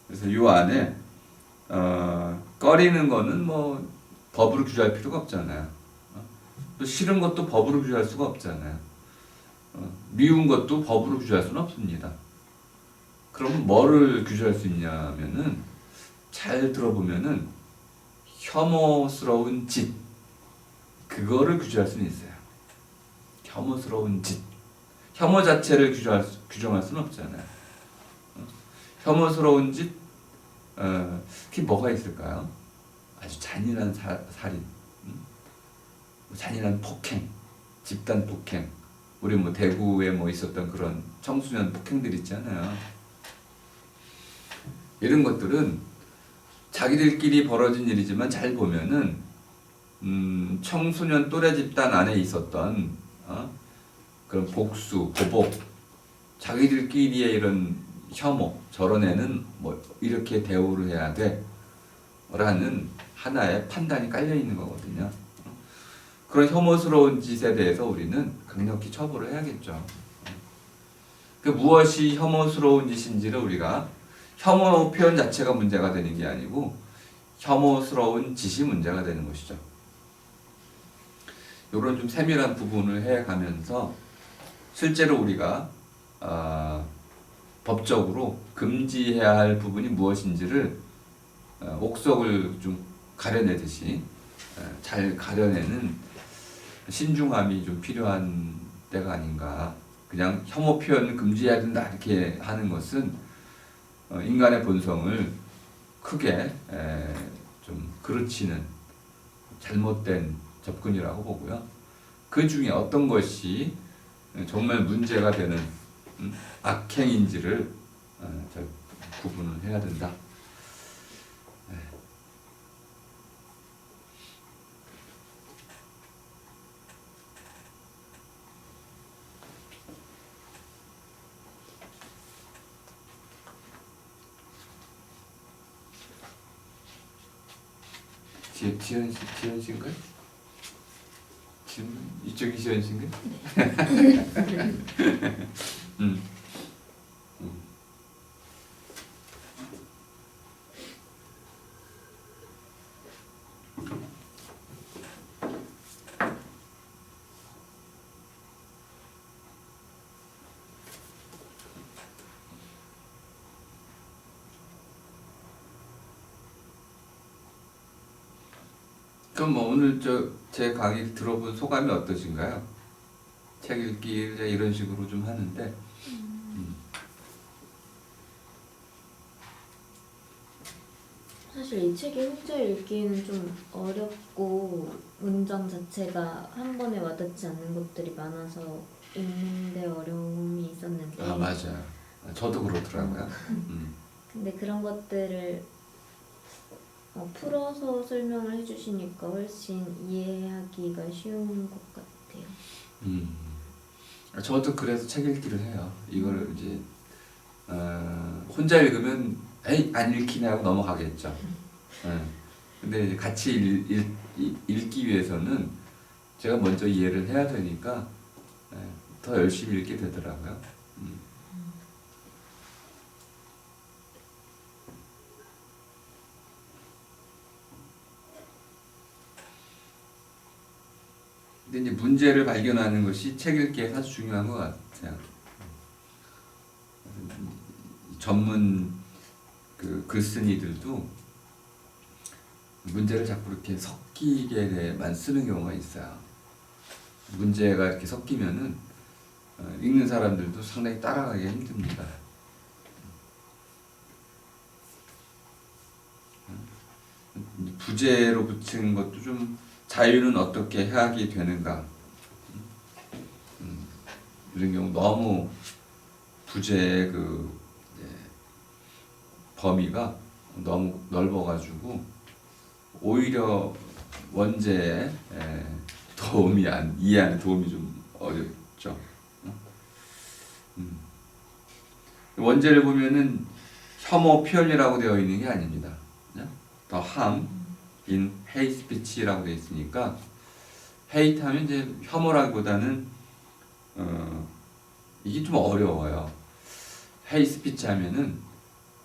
그래서 이 안에 꺼리는 거는 뭐 법으로 규제할 필요가 없잖아요. 또 싫은 것도 법으로 규제할 수가 없잖아요. 미운 것도 법으로 규제할 수는 없습니다. 그럼 뭐를 규제할 수 있냐면은 잘 들어보면은 혐오스러운 짓 그거를 규제할 수는 있어요. 혐오스러운 짓 혐오 자체를 규정할 수는 없잖아요. 혐오스러운 짓 그게 뭐가 있을까요? 아주 잔인한 살인, 잔인한 폭행, 집단 폭행. 우리 뭐 대구에 뭐 있었던 그런 청소년 폭행들 있잖아요. 이런 것들은 자기들끼리 벌어진 일이지만 잘 보면은 청소년 또래 집단 안에 있었던 그런 복수, 보복, 자기들끼리의 이런 혐오, 저런 애는 뭐 이렇게 대우를 해야 돼 라는 하나의 판단이 깔려 있는 거거든요. 그런 혐오스러운 짓에 대해서 우리는 강력히 처벌을 해야겠죠. 그 무엇이 혐오스러운 짓인지를 우리가 혐오 표현 자체가 문제가 되는 게 아니고 혐오스러운 짓이 문제가 되는 것이죠. 이런 좀 세밀한 부분을 해가면서 실제로 우리가 법적으로 금지해야 할 부분이 무엇인지를 옥석을 좀 가려내듯이 잘 가려내는 신중함이 좀 필요한 때가 아닌가. 그냥 혐오 표현을 금지해야 된다 이렇게 하는 것은 인간의 본성을 크게 좀 그르치는 잘못된 접근이라고 보고요. 그 중에 어떤 것이 정말 문제가 되는 악행인지를 잘 구분을 해야 된다. 지현 씨인가요? 질문 이쪽이 시원신가? 음. 그럼 뭐 오늘 제 강의 들어본 소감이 어떠신가요? 책 읽기를 이런 식으로 좀 하는데 사실 이 책이 혼자 읽기는 좀 어렵고 문장 자체가 한 번에 와닿지 않는 것들이 많아서 읽는데 어려움이 있었는데 아 맞아요. 저도 그렇더라고요. 근데 그런 것들을 풀어서 설명을 해주시니까 훨씬 이해하기가 쉬운 것 같아요. 저도 그래서 책 읽기를 해요. 이걸 이제 혼자 읽으면 에이 안 읽히네 하고 넘어가겠죠. 근데 이제 같이 읽기 위해서는 제가 먼저 이해를 해야 되니까 더 열심히 읽게 되더라고요. 근데 이제 문제를 발견하는 것이 책 읽기에 아주 중요한 것 같아요. 전문 그 글쓴이들도 문제를 자꾸 이렇게 섞이게만 쓰는 경우가 있어요. 문제가 이렇게 섞이면은 읽는 사람들도 상당히 따라가기 힘듭니다. 부제로 붙이는 것도 좀 자유는 어떻게 해하게 되는가 이런 경우 너무 부제의 그 범위가 너무 넓어가지고 오히려 원제에 이해하는 도움이 좀 어렵죠. 원제를 보면은 혐오 표현이라고 되어 있는 게 아닙니다. The harm in hate speech라고 되어 있으니까 hate 하면 이제 혐오라기보다는 이게 좀 어려워요. hate speech 하면은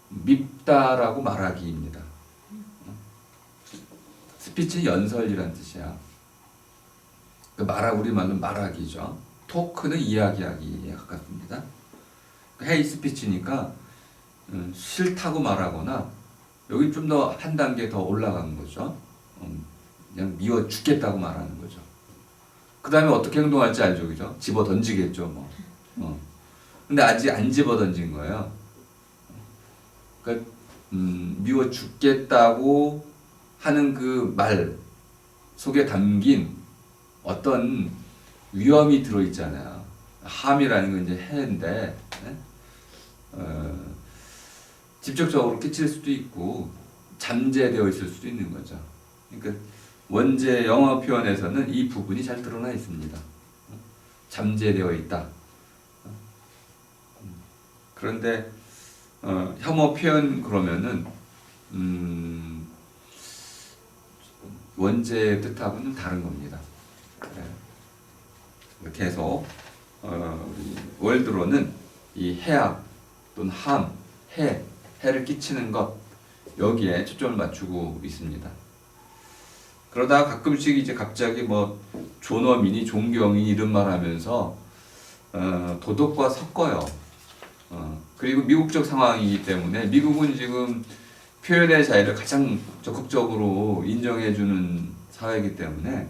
밉다라고 말하기입니다. 스피치 연설이란 뜻이야. 우리말로 말하기죠. 토크는 이야기하기에 가깝습니다. 헤이 스피치니까 싫다고 말하거나 여기 좀 더 한 단계 더 올라간 거죠. 그냥 미워 죽겠다고 말하는 거죠. 그 다음에 어떻게 행동할지 알죠, 그죠? 집어 던지겠죠, 뭐. 근데 아직 안 집어 던진 거예요. 그러니까 미워 죽겠다고 하는 그 말 속에 담긴 어떤 위험이 들어있잖아요. 함이라는 건 이제 해인데 직접적으로 끼칠 수도 있고 잠재되어 있을 수도 있는 거죠. 그러니까 원제 영어 표현에서는 이 부분이 잘 드러나 있습니다. 잠재되어 있다. 그런데 혐오 표현 그러면은 원제의 뜻하고는 다른 겁니다. 계속 우리 월드로는 이 해악 또는 해를 끼치는 것 여기에 초점을 맞추고 있습니다. 그러다가 가끔씩 이제 갑자기 뭐 존엄이니 존경이니 이런 말 하면서 도덕과 섞어요. 그리고 미국적 상황이기 때문에 미국은 지금 표현의 자유를 가장 적극적으로 인정해주는 사회이기 때문에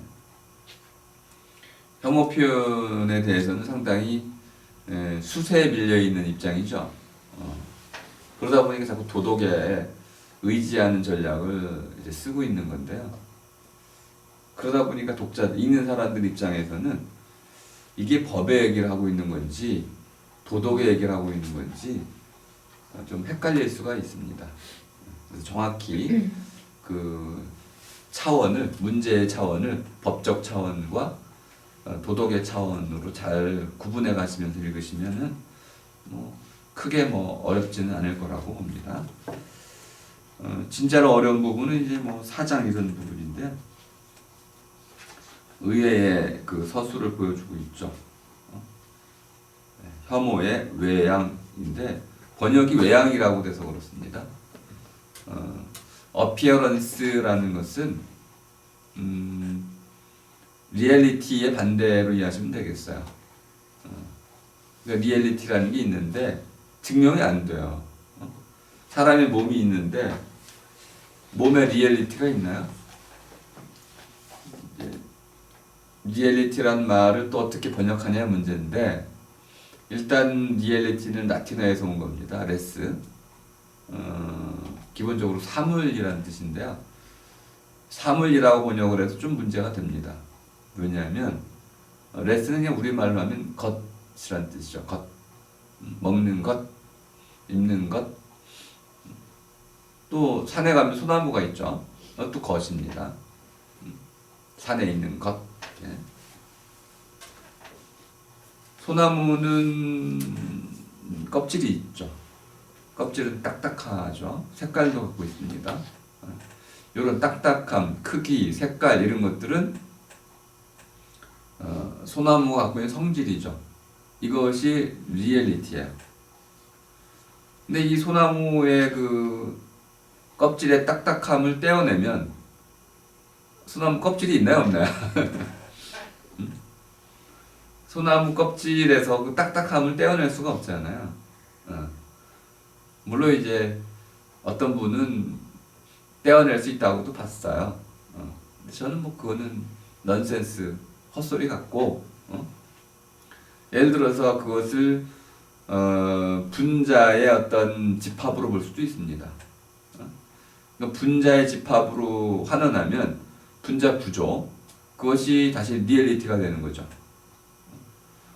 혐오 표현에 대해서는 상당히 수세에 밀려있는 입장이죠. 그러다 보니까 자꾸 도덕에 의지하는 전략을 이제 쓰고 있는 건데요. 그러다 보니까 읽는 사람들 입장에서는 이게 법의 얘기를 하고 있는 건지 도덕의 얘기를 하고 있는 건지 좀 헷갈릴 수가 있습니다. 그래서 정확히 그 문제의 차원을 법적 차원과 도덕의 차원으로 잘 구분해 가시면서 읽으시면은 크게 어렵지는 않을 거라고 봅니다. 진짜로 어려운 부분은 이제 4장 이런 부분인데요. 의외의 그 서술을 보여주고 있죠. 혐오의 외양인데 번역이 외양이라고 돼서 그렇습니다. appearance라는 것은 리얼리티의 반대로 이해하시면 되겠어요. 그러니까 리얼리티라는 게 있는데 증명이 안 돼요. 사람의 몸이 있는데 몸에 리얼리티가 있나요? 리얼리티란 말을 또 어떻게 번역하냐 문제인데 일단 리얼리티는 라틴어에서 온 겁니다. 레스. 기본적으로 사물이라는 뜻인데요. 사물이라고 번역을 해서 좀 문제가 됩니다. 왜냐하면 레스는 그냥 우리말로 하면 것이라는 뜻이죠. 것. 먹는 것, 입는 것. 또 산에 가면 소나무가 있죠. 그것도 것입니다. 산에 있는 것. 예. 소나무는 껍질이 있죠. 껍질은 딱딱하죠. 색깔도 갖고 있습니다. 이런 딱딱함, 크기, 색깔 이런 것들은 소나무가 갖고 있는 성질이죠. 이것이 리얼리티예요. 근데 이 소나무의 그 껍질의 딱딱함을 떼어내면 소나무 껍질이 있나요, 없나요? 소나무 껍질에서 그 딱딱함을 떼어낼 수가 없잖아요. 물론 이제 어떤 분은 떼어낼 수 있다고도 봤어요. 근데 저는 뭐 그거는 넌센스, 헛소리 같고, 예를 들어서 그것을 분자의 어떤 집합으로 볼 수도 있습니다. 그러니까 분자의 집합으로 환원하면 분자 구조, 그것이 다시 리얼리티가 되는 거죠.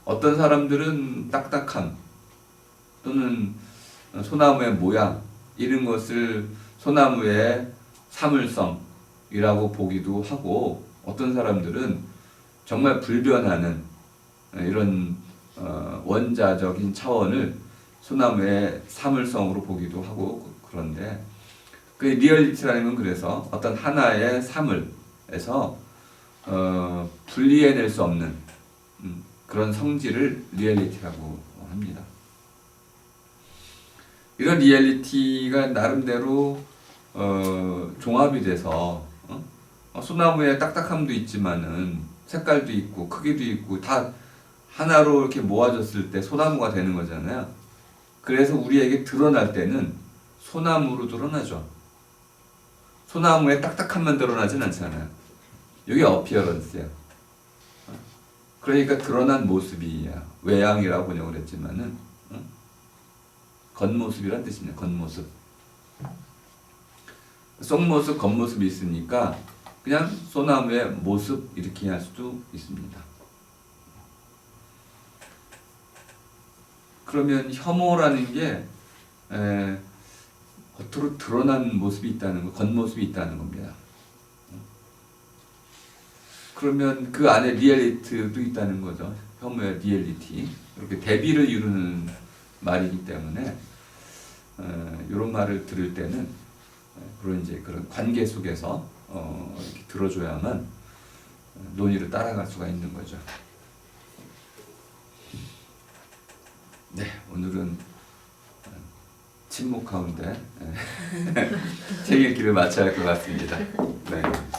어떤 사람들은 딱딱함 또는 소나무의 모양 이런 것을 소나무의 사물성이라고 보기도 하고 어떤 사람들은 정말 불변하는 이런 원자적인 차원을 소나무의 사물성으로 보기도 하고 그런데 그 리얼리티라는 건 그래서 어떤 하나의 사물에서 분리해낼 수 없는 그런 성질을 리얼리티라고 합니다. 이런 리얼리티가 나름대로 종합이 돼서 소나무에 딱딱함도 있지만은 색깔도 있고 크기도 있고 다 하나로 이렇게 모아졌을 때 소나무가 되는 거잖아요. 그래서 우리에게 드러날 때는 소나무로 드러나죠. 소나무의 딱딱함만 드러나진 않잖아요. 이게 어피어런스야. 그러니까 드러난 모습이야. 외양이라고 번역을 했지만은 겉모습이란 뜻입니다. 겉모습. 속모습, 겉모습이 있으니까 그냥 소나무의 모습 이렇게 할 수도 있습니다. 그러면 혐오라는 게 겉으로 드러난 모습이 있다는 거, 겉모습이 있다는 겁니다. 그러면 그 안에 리얼리티도 있다는 거죠. 혐오의 리얼리티. 이렇게 대비를 이루는 말이기 때문에 이런 말을 들을 때는 그런 이제 그런 관계 속에서 이렇게 들어줘야만 논의를 따라갈 수가 있는 거죠. 네, 오늘은 침묵 가운데 책 읽기를 마쳐야 할 것 같습니다. 네.